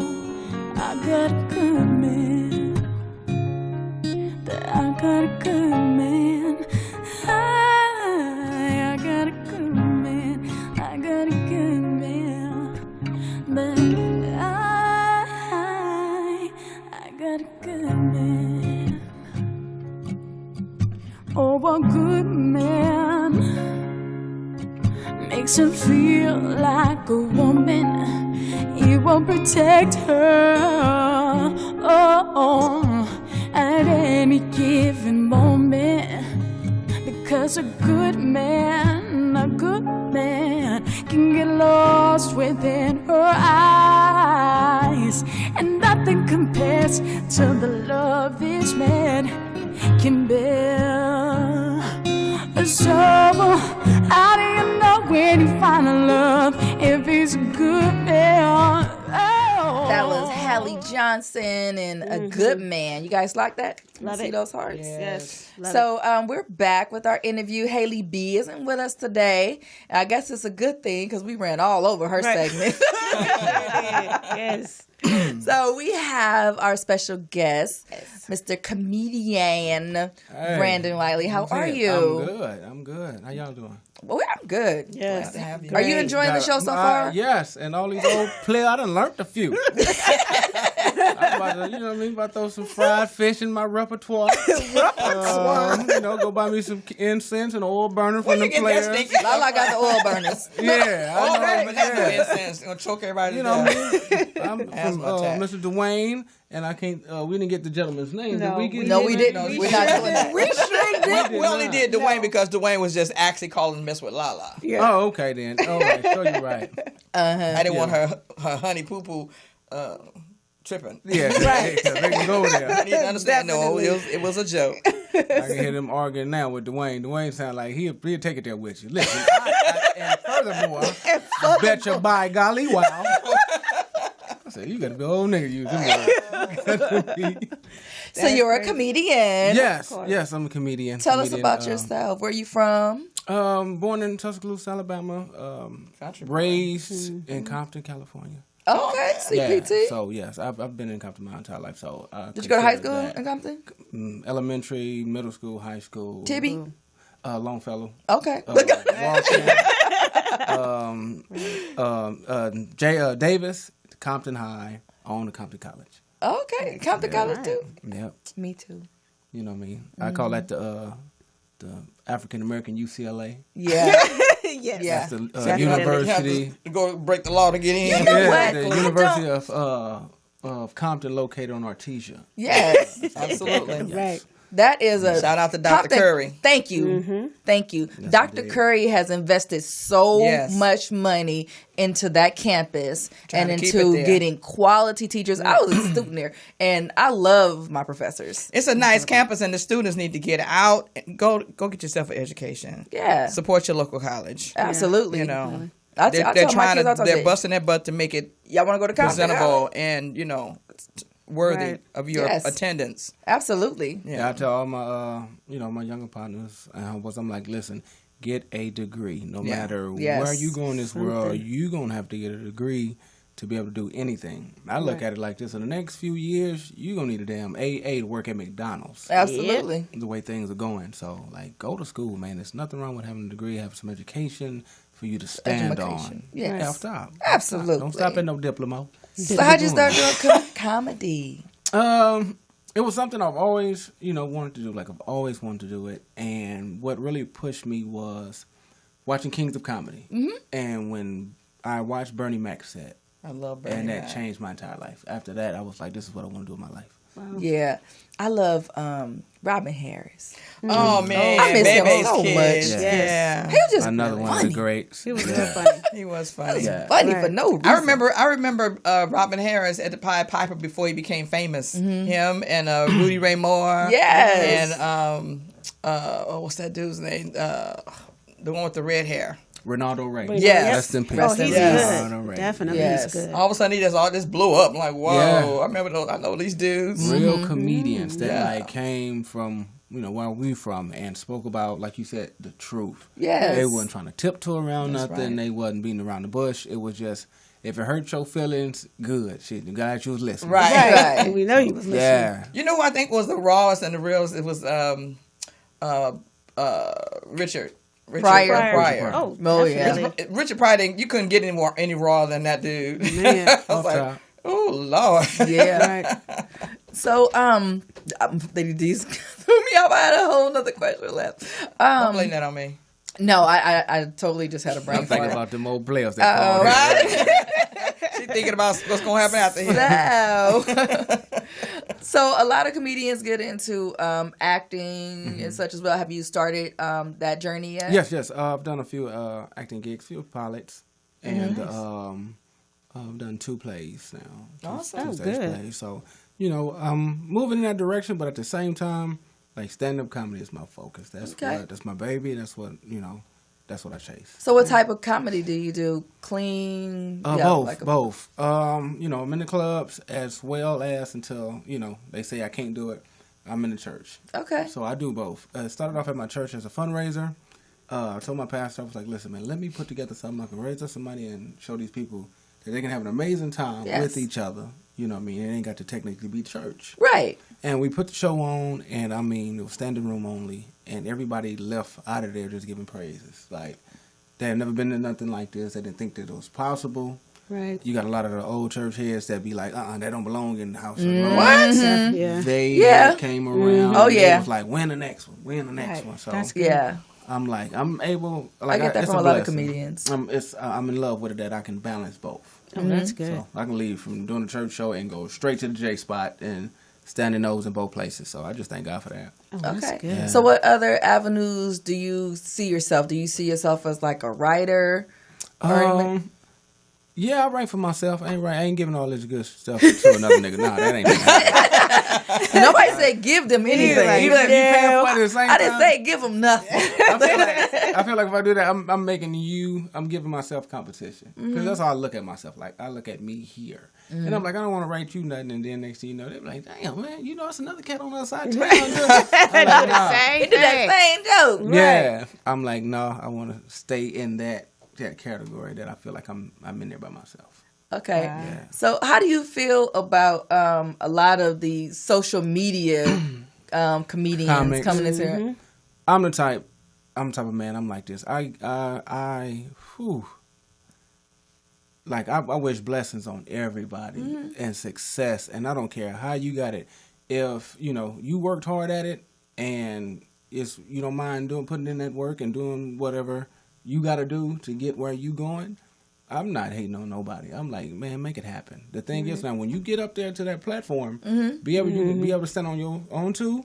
I got a good man. That I got a good man. I got a good man. I got a good man. That I got a good man. Oh, a good man makes her feel like a woman. He will protect her at any given moment. Yes, a good man can get lost within her eyes, and nothing compares to the love this man can bear. So how do you know when you find a love if he's a good man? Oh. That was Hallie Johnson and A Good Man. You guys like that? Love See it. those hearts? Yes. Love So we're back with our interview. Haley B isn't with us today. I guess it's a good thing because we ran all over her segment. Yes. So we have our special guest, Mr. Comedian Brandon Wiley. How are you? I'm good. How y'all doing? Well, I'm good. Yes. Glad to have you. Are you enjoying the show so far? Yes, and all these old players, I done learned a few. I'm about to, you know what I mean, about to throw some fried fish in my repertoire. Go buy me some incense and oil burner from the players. LaLa got the oil burners. Yeah, All I know. right, but that's no incense. Gonna choke everybody. You know to what death. I mean? I'm from Mr. Dwayne, and I can't. We didn't get the gentleman's name. No, Did we get No, his we name? didn't. We're not doing that. We sure did. We only not. did Dwayne because Dwayne was just actually calling mess with LaLa. Yeah. Oh, okay then. All right, sure you're right. I didn't want her honey poo poo tripping. Yeah, right. They can go there. I didn't understand. No, it was a joke. I can hear them arguing now with Dwayne. Dwayne sound like he'll take it there with you. Listen, and furthermore, bet you by golly, wow. I said, you got to be an old nigga using words. So you're a comedian. Yes, I'm a comedian. Tell us about yourself. Where you from? Born in Tuscaloosa, Alabama. Raised in Compton, California. Okay, CPT. Yeah, so yes, I've been in Compton my entire life. So did you go to high school in Compton? Elementary, middle school, high school. Tibby? Longfellow. Okay. Davis, Compton High, on to Compton College. Okay, Compton College too. Yep. Me too. You know what I mean? I call that the African American UCLA. Yeah. Yes. That's the university. To go break the law to get in. The University of Compton, located on Artesia. Yes, absolutely. Right. That is a shout out to Dr. Curry. Thank you. Thank you. Yes, Dr. Curry has invested so Yes. much money into that campus Trying and to keep into it there. getting quality teachers. I was a student there and I love my professors. It's a nice campus, and the students need to get out and go get yourself an education. Yeah. Support your local college. Absolutely. You know, I they're tell my trying kids all to the time, they're busting their butt to make it y'all want to go to college? presentable and worthy Right. of your Yes. attendance. Absolutely. Yeah, I tell all my my younger partners, I'm like, listen, get a degree. No Yeah. matter Yes. where you go in this world, you're gonna have to get a degree to be able to do anything. I look at it like this: in the next few years, you're gonna need a damn AA to work at McDonald's. Absolutely. The way things are going, so like, go to school, man. There's nothing wrong with having a degree, have some education for you to stand on. Yes. Yeah, stop. Absolutely. Don't stop at no diploma. So how'd you start doing comedy? It was something I've always, wanted to do. Like, I've always wanted to do it. And what really pushed me was watching Kings of Comedy. Mm-hmm. And when I watched Bernie Mac's set, I love Bernie and that Mac. changed my entire life. After that, I was like, this is what I want to do in my life. Wow. Yeah. I love Robin Harris. Oh man, I miss him Bebe's so Kids. much. Yeah. He was just Another one of funny. the greats. He was real funny. He was funny. Yeah. Funny Right. for no reason. I remember Robin Harris at the Pied Piper before he became famous. Him and Rudy Ray Moore. Yes. And what's that dude's name? The one with the red hair. Ronaldo Ray. Yes. Rest in peace. Oh, he's Yes. good. Ronaldo Ray. Definitely, Yes. he's good. All of a sudden, he just all this blew up. I'm like, whoa! Yeah. I remember those. I know these dudes. Real comedians that Yeah. like came from where we from and spoke about, like you said, the truth. Yes. They wasn't trying to tiptoe around That's nothing. right. They wasn't beating around the bush. It was just, if it hurt your feelings, good. Shit, the guy you was listening. Right. And we know you was listening. Yeah. You know who I think was the rawest and the realest? It was Richard Pryor. Oh, Oh, yeah. definitely. Richard Pryor, you couldn't get any raw than that dude. Man. I was like, oh Lord. Yeah. Right. So, these threw me off. I had a whole nother question left. Don't blame that on me. No, I totally just had a brain I'm thinking fart. about them old players that called in. Right? She's thinking about what's going to happen after him. So a lot of comedians get into acting and such as well. Have you started that journey yet? Yes. I've done a few acting gigs, few pilots, and I've done 2 plays now. Awesome. Two stage plays. So, I'm moving in that direction, but at the same time, like stand-up comedy is my focus. That's my baby. That's what, that's what I chase. So what type of comedy do you do? Clean? Both. I'm in the clubs as well as until, they say I can't do it. I'm in the church. Okay. So I do both. Started off at my church as a fundraiser. I told my pastor, I was like, listen, man, let me put together something I can raise up some money and show these people that they can have an amazing time with each other. You know what I mean? It ain't got to technically be church. Right. And we put the show on, and it was standing room only, and everybody left out of there just giving praises. Like, they had never been to nothing like this. They didn't think that it was possible. Right. You got a lot of the old church heads that be like, that don't belong in the house. What? Yeah. They came around. Oh, yeah. It was like, when the next one? When the next one? So That's good. Yeah. I'm like, I'm able. Like, I get that from a lot of comedians. I'm in love with it that I can balance both. Oh, that's good. So I can leave from doing a church show and go straight to the J spot and standing those in both places. So I just thank God for that. Oh, that's good. Yeah. So what other avenues do you see yourself? Do you see yourself as like a writer? Yeah, I write for myself. I ain't giving all this good stuff to another nigga. Nah, that ain't happening. Nobody said give them anything. I didn't say give them nothing. I feel like if I do that, I'm giving myself competition. Because that's how I look at myself. Like, I look at me here. And I'm like, I don't want to write you nothing. And then next thing you know, they're like, damn, man, it's another cat on the other side of town. He did that same joke. Yeah. I'm like, no, I want to stay in that category that I feel like I'm in there by myself. Okay. Yeah. So how do you feel about a lot of the social media comedians coming into here? I'm the type of man, I'm like this. I wish blessings on everybody and success, and I don't care how you got it. If, you worked hard at it and you don't mind putting in that work and doing whatever you got to do to get where you going, I'm not hating on nobody. I'm like, man, make it happen. The thing is, now when you get up there to that platform, be able to stand on your own too,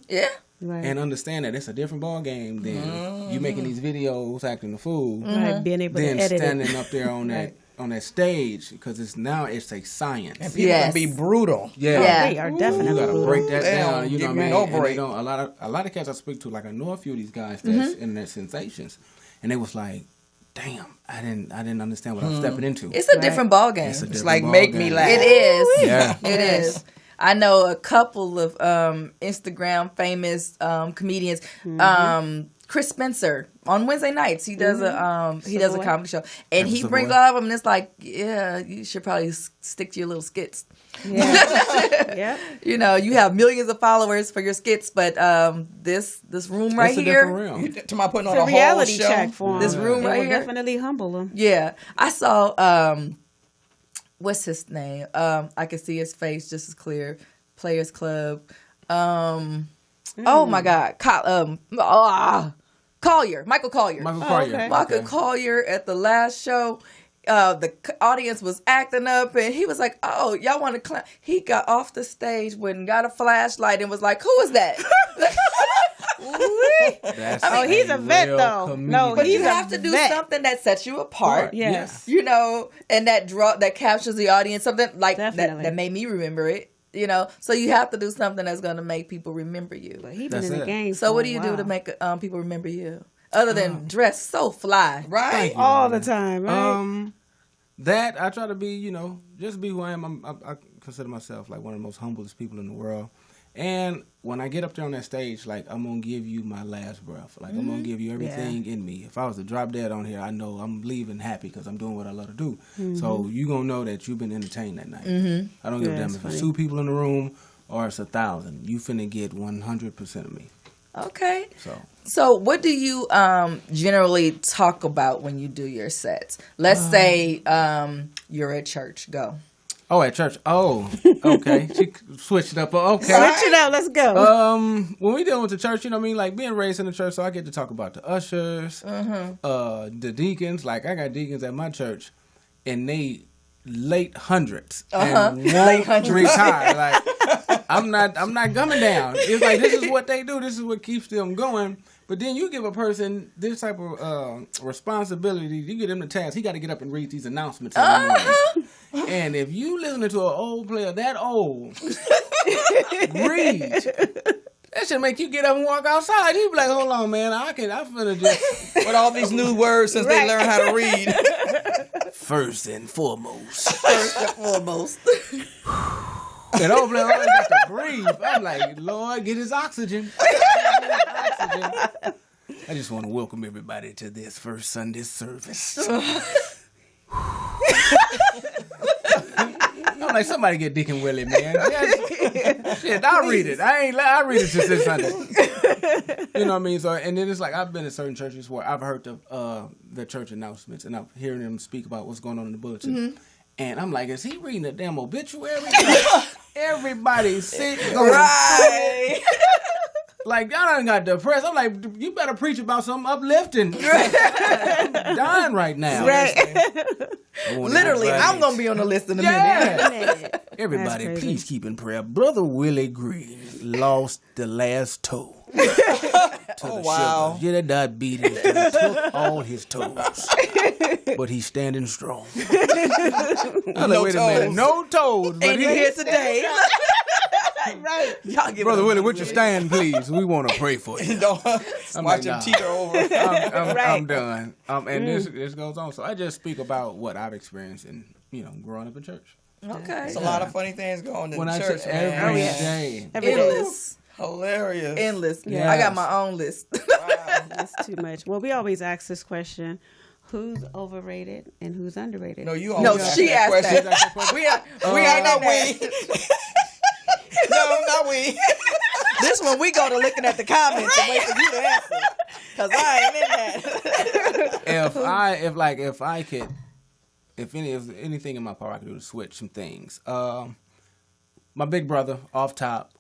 and understand that it's a different ball game than you making these videos acting the fool, being able then to edit standing it. up there on that on that stage, because it's a science. And people can be brutal. Yeah. They are definitely You gotta brutal. break that down. You know what I mean? No And break. a lot of cats I speak to, like I know a few of these guys that's internet sensations, and they was like, damn, I didn't understand what I was stepping into. It's a different ball game. It's like make me laugh. It is. Yeah. It is. I know a couple of Instagram famous comedians. Chris Spencer on Wednesday nights, he does a comedy show, and he brings up them, and it's like, yeah, you should probably stick to your little skits. Yeah. You have millions of followers for your skits, but this room right here, to my putting on It's a a reality whole show. check for them. This room It right will here. definitely humble them. Yeah, I saw. What's his name? I can see his face just as clear. Players Club. Oh my God, Collier, Michael Collier. Michael Collier at the last show. The audience was acting up, and he was like, "Oh, y'all want to clown?" He got off the stage, got a flashlight, and was like, "Who is that?" He's a vet though. Comedian. No, But he's you have to do something that sets you apart. Yes. And that captures the audience. Something like Definitely. that made me remember it. So you have to do something that's going to make people remember you. But he's been in the game. So for what a do you do while. to make people remember you? Other than dress so fly. Right? all the time, right? That I try to be, just be who I am. I consider myself like one of the most humblest people in the world. And when I get up there on that stage, like, I'm going to give you my last breath. Like, I'm going to give you everything in me. If I was to drop dead on here, I know I'm leaving happy because I'm doing what I love to do. So you going to know that you've been entertained that night. I don't give a damn if it's 2 people in the room or it's 1,000. You finna get 100% of me. Okay. So what do you generally talk about when you do your sets? Let's say you're at church. Go. Oh, at church. Oh, okay. She switched it up. Okay. Switch it up. Let's go. When we dealing with the church, like being raised in the church, so I get to talk about the ushers, the deacons. Like, I got deacons at my church, and they late hundreds Uh-huh. and won't retire. Like I'm not coming down. It's like this is what they do. This is what keeps them going. But then you give a person this type of responsibility. You get him the task. He got to get up and read these announcements. And if you listening to an old player that old read, that should make you get up and walk outside. You be like, hold on, man. I'm finna just with all these new words since they learn how to read. First and foremost. That old player always got to breathe. I'm like, Lord, get his oxygen. I just want to welcome everybody to this first Sunday service. I'm like, somebody get Deacon Willie, man. Shit, I'll read it. I read it since this Sunday. You know what I mean? So, and then it's like, I've been in certain churches where I've heard the church announcements and I'm hearing them speak about what's going on in the bulletin. Mm-hmm. And I'm like, is he reading the damn obituary? Everybody's sick. Right. Like, y'all done got depressed. I'm like, you better preach about something uplifting. I'm dying right now. Right. Literally, I'm going to be on the list in a minute. Everybody, please keep in prayer. Brother Willie Green lost the last toe. Wow. Yeah, that diabetes took all his toes. But he's standing strong. I'm like, wait a minute. No toes. And you're here today. Right. Brother Willie, would you stand, please? We want to pray for you. Don't watch him teeter over. I'm done. And this goes on. So I just speak about what I've experienced in, growing up in church. Okay. There's a lot of funny things going on in church, man. Every day. Endless. Hilarious. Endless. Yes. I got my own list. Wow, that's too much. Well, we always ask this question. Who's overrated and who's underrated? No, you always ask she that asked question. that. We ain't not we. No, not we. This one we go to looking at the comments and wait for you to answer. Because I ain't in that. If anything in my power I could do to switch some things. My big brother, off top,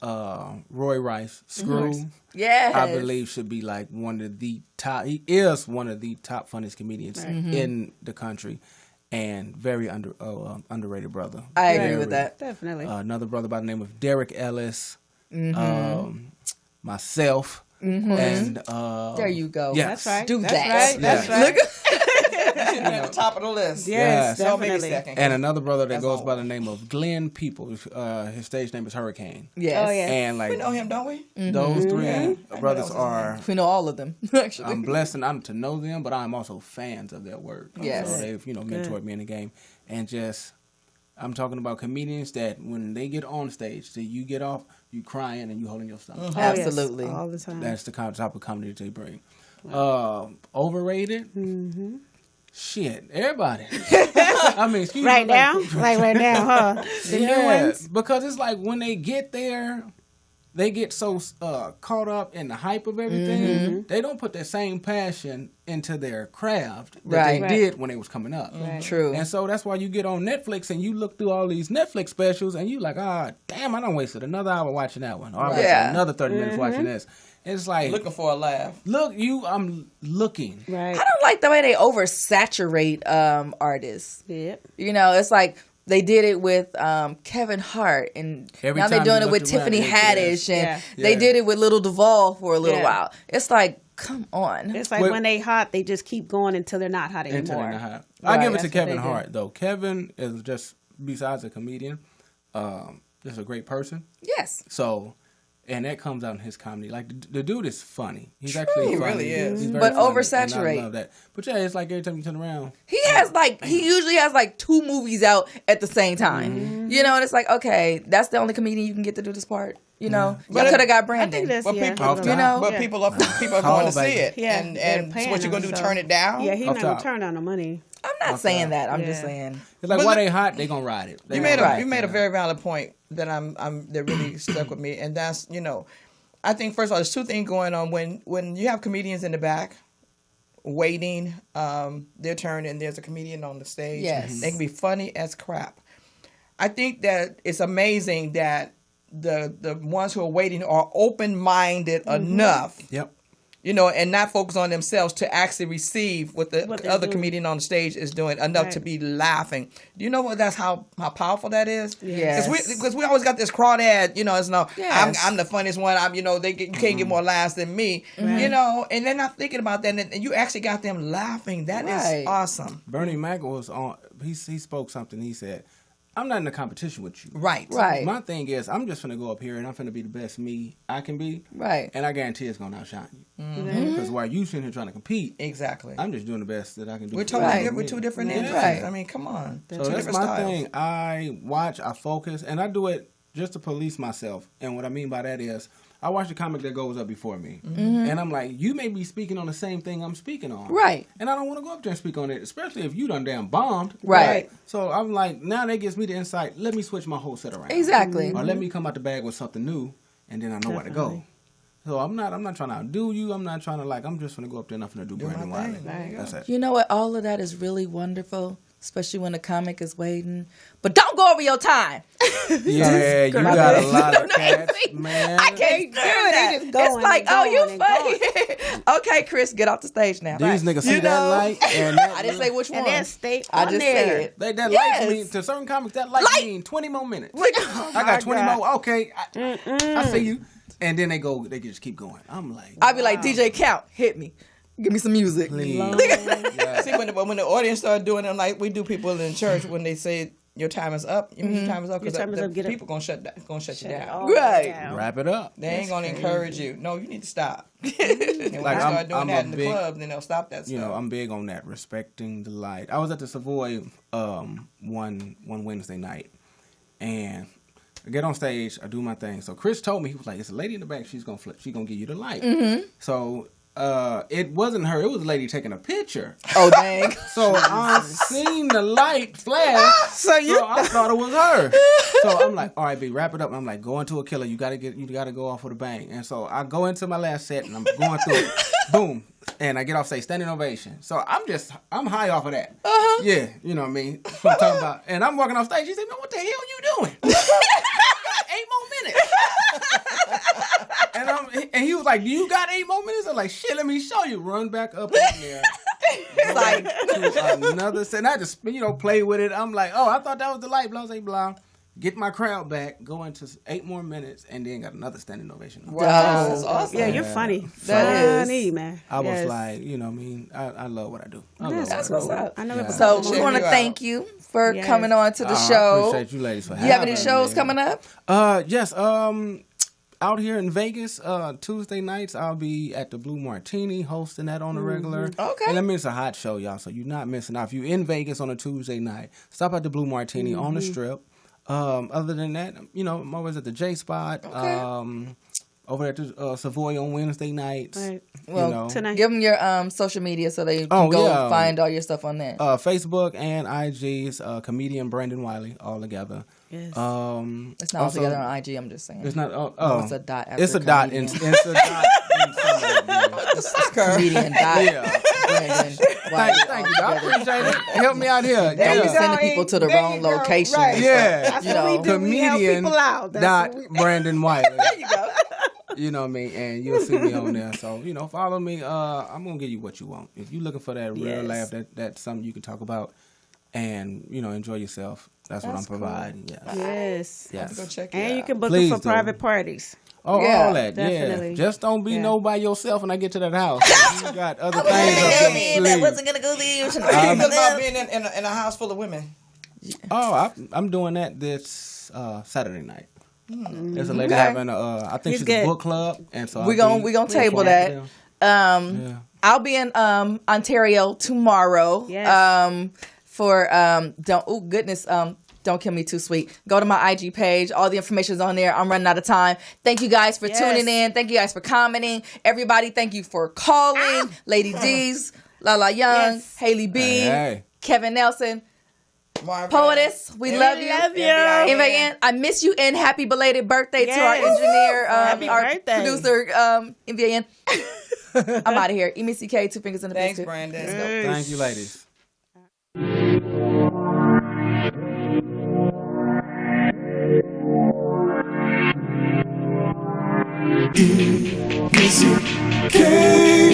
Roy Rice, Screw. Yes. I believe should be like one of the top. He is one of the top funniest comedians in the country, and very underrated brother. I agree with that. Definitely. Another brother by the name of Derek Ellis. Myself. And there you go. Yes. That's right. Do That's that. right. That's right. At the top of the list. Yes, Don't make definitely. a second. And another brother that goes all. by the name of Glenn Peoples. His stage name is Hurricane. Yes. Oh, yeah. And like We know him, don't we? those three brothers are. We know all of them, actually. I'm blessed and honored to know them, but I'm also fans of their work. Yes. So they've mentored me in the game, and just I'm talking about comedians that when they get on stage, so you get off, you crying and you holding your stomach. Oh, absolutely. Yes, all the time. That's the type of comedy that they bring. Overrated. Shit, everybody. I mean, excuse me. Right now? Like right now, huh? The new ones? Because it's like when they get there, they get so caught up in the hype of everything, they don't put that same passion into their craft that they did when they was coming up. Right. True. And so that's why you get on Netflix and you look through all these Netflix specials and you like, damn, I done wasted another hour watching that one. Or I wasted another 30 minutes watching this. It's like Looking for a laugh. I'm looking. Right. I don't like the way they oversaturate artists. Yep. It's like they did it with Kevin Hart, and Every now they're time doing you it with looked around, Tiffany Haddish, and they did it with Little Duval for a little while. It's like, come on. It's like when they hot, they just keep going until they're not hot Until anymore. they're not hot. I give it to That's Kevin what they Hart, though. Kevin is just, besides a comedian, just a great person. Yes. So, and that comes out in his comedy. Like, the dude is funny. He's actually He funny. really is. He's very But funny, oversaturate. and I love that. But yeah, it's like every time you turn around. He usually has like 2 movies out at the same time. And it's like, okay, that's the only comedian you can get to do this part. Y'all could have got Brandon. I think that's, But people are going to see it. Yeah, and they're what you going to do, turn it down? Yeah, he's not going top. to turn down the money. I'm not saying that. I'm just saying. It's like, But why look- they hot, they gonna ride it. You made a very valid point that that really stuck with me, and that's I think first of all, there's 2 things going on when you have comedians in the back waiting their turn, and there's a comedian on the stage. Yes. They can be funny as crap. I think that it's amazing that the ones who are waiting are open-minded enough. Yep. and not focus on themselves to actually receive what the other doing. comedian on the stage is doing enough to be laughing. Do you know what? That's how powerful that is. Yes. Because we always got this crawdad. It's Yes. I'm the funniest one. You can't get more laughs than me. Right. And they're not thinking about that. And you actually got them laughing. That is awesome. Bernie Mac was on. He spoke something. He said, I'm not in a competition with you. Right. My thing is, I'm just finna go up here and I'm finna be the best me I can be. Right. And I guarantee it's gonna outshine you. Mhm. Because while you sitting here trying to compete, exactely, I'm just doing the best that I can do. We're totally different. We're two different industries. Right. I mean, come on. So Two that's different my styles. thing. I watch, I focus, and I do it just to police myself. And what I mean by that is, I watch the comic that goes up before me. Mhm. And I'm like, you may be speaking on the same thing I'm speaking on. Right. And I don't want to go up there and speak on it, especially if you done damn bombed. Right. So I'm like, now that gives me the insight, let me switch my whole set around. Exactly. Or let me come out the bag with something new, and then I know where to go. So I'm not trying to outdo you. I'm not trying to I'm just going to go up there and I'm going to do Brandon Wiley. That's it. You know what? All of that is really wonderful, especially when the comic is waiting. But don't go over your time. Yeah, you got a lot of cats, man. I can't do that. It's like, oh, you funny. Okay, Chris, get off the stage now. These niggas see that light, and I didn't say which one. And then stay I on just there. said. That Yes. light mean to certain comics. That light mean 20 more minutes. I got 20 more. Okay, I see you. And then they just keep going. I'm like, I'd be like, DJ Count, hit me. Give me some music. See, when the audience started doing it, like we do people in church when they say your time is up. Your time is up because people gonna shut you down. Right. Wrap it up. They ain't gonna encourage you. No, you need to stop. And when you start doing that in the club, then they'll stop that stuff. I'm big on that, respecting the light. I was at the Savoy one Wednesday night, and I get on stage, I do my thing. So Chris told me, he was like, "It's a lady in the back. She's gonna flip. She's gonna give you the light." So it wasn't her. It was a lady taking a picture. Oh dang! So I seen the light flash. So I thought it was her. So I'm like, all right, B, wrap it up. And I'm like, go into a killer. You gotta go off with a bang. And so I go into my last set and I'm going through it. Boom. And I get off stage, standing ovation. So I'm high off of that. Yeah, you know what I mean? That's what I'm talking about. And I'm walking off stage. He said, man, what the hell you doing? 8 more minutes. And he was like, do you got 8 more minutes? I'm like, shit, let me show you. Run back up in there. Like to another set. And I just, play with it. I'm like, oh, I thought that was the light. Blah, blah, blah. Get my crowd back, go into 8 more minutes, and then got another standing ovation. Wow, that's awesome. Yeah, you're funny. That funny, man. I was like, I love what I do. That's what's up. I know. So we want to thank you for coming on to the show. I appreciate you ladies for having me. You have any shows coming up? Yes. Out here in Vegas, Tuesday nights, I'll be at the Blue Martini hosting that on the regular. Okay. And I mean, it's a hot show, y'all, so you're not missing out. If you're in Vegas on a Tuesday night, stop at the Blue Martini on the Strip. Other than that, I'm always at the J Spot. Okay. Over at the Savoy on Wednesday nights. Right. Well, give them your social media so they can go find all your stuff on there. Facebook and IG's comedian Brandon Wiley all together. Yes. It's not all together on IG. I'm just saying. It's not. It's a dot. After It's a dot. It's a dot. It's comedian dot. Yeah. Brandon Thank you. I appreciate it. Help me out here. Don't be sending people to the wrong location. Right. Yeah. That's what we do. We help Comedian people out. dot Brandon Wiley. There you go. You know what I mean? And you'll see me on there. So, follow me. I'm going to give you what you want. If you're looking for that real laugh, that's something you can talk about and, enjoy yourself. That's what I'm providing. Cool. Yes. Yes. Go check it And out. you can book Please them for do. private parties. Oh, Yeah, all that. definitely. Yeah. Just don't be no by yourself when I get to that house. You got other things up your sleeve. Gonna go there. How you feel about being in a house full of women? Oh, I'm doing that this Saturday night. There's a lady having I think she's a book club, and so we gonna table that. I'll be in Ontario tomorrow. Yes. For Don't Kill Me Too Sweet. Go to my IG page. All the information is on there. I'm running out of time. Thank you guys for tuning in. Thank you guys for commenting. Everybody, thank you for calling. Lady D's, LaLa Young, Haley B, Kevin Nelson. Poetess, we love you. MVN, I miss you and happy belated birthday to our engineer, our producer, MVN. I'm out of here. EmissyK, 2 fingers in the Thanks, biscuit. Brandon. Thank you, ladies. EmissyK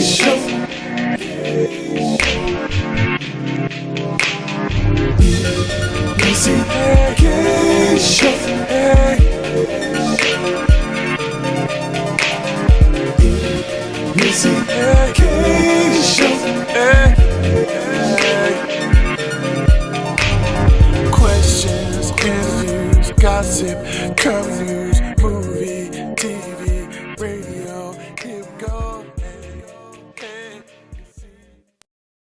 Show. EmissyK Show. EmissyK Show. Questions, interviews, gossip, current news.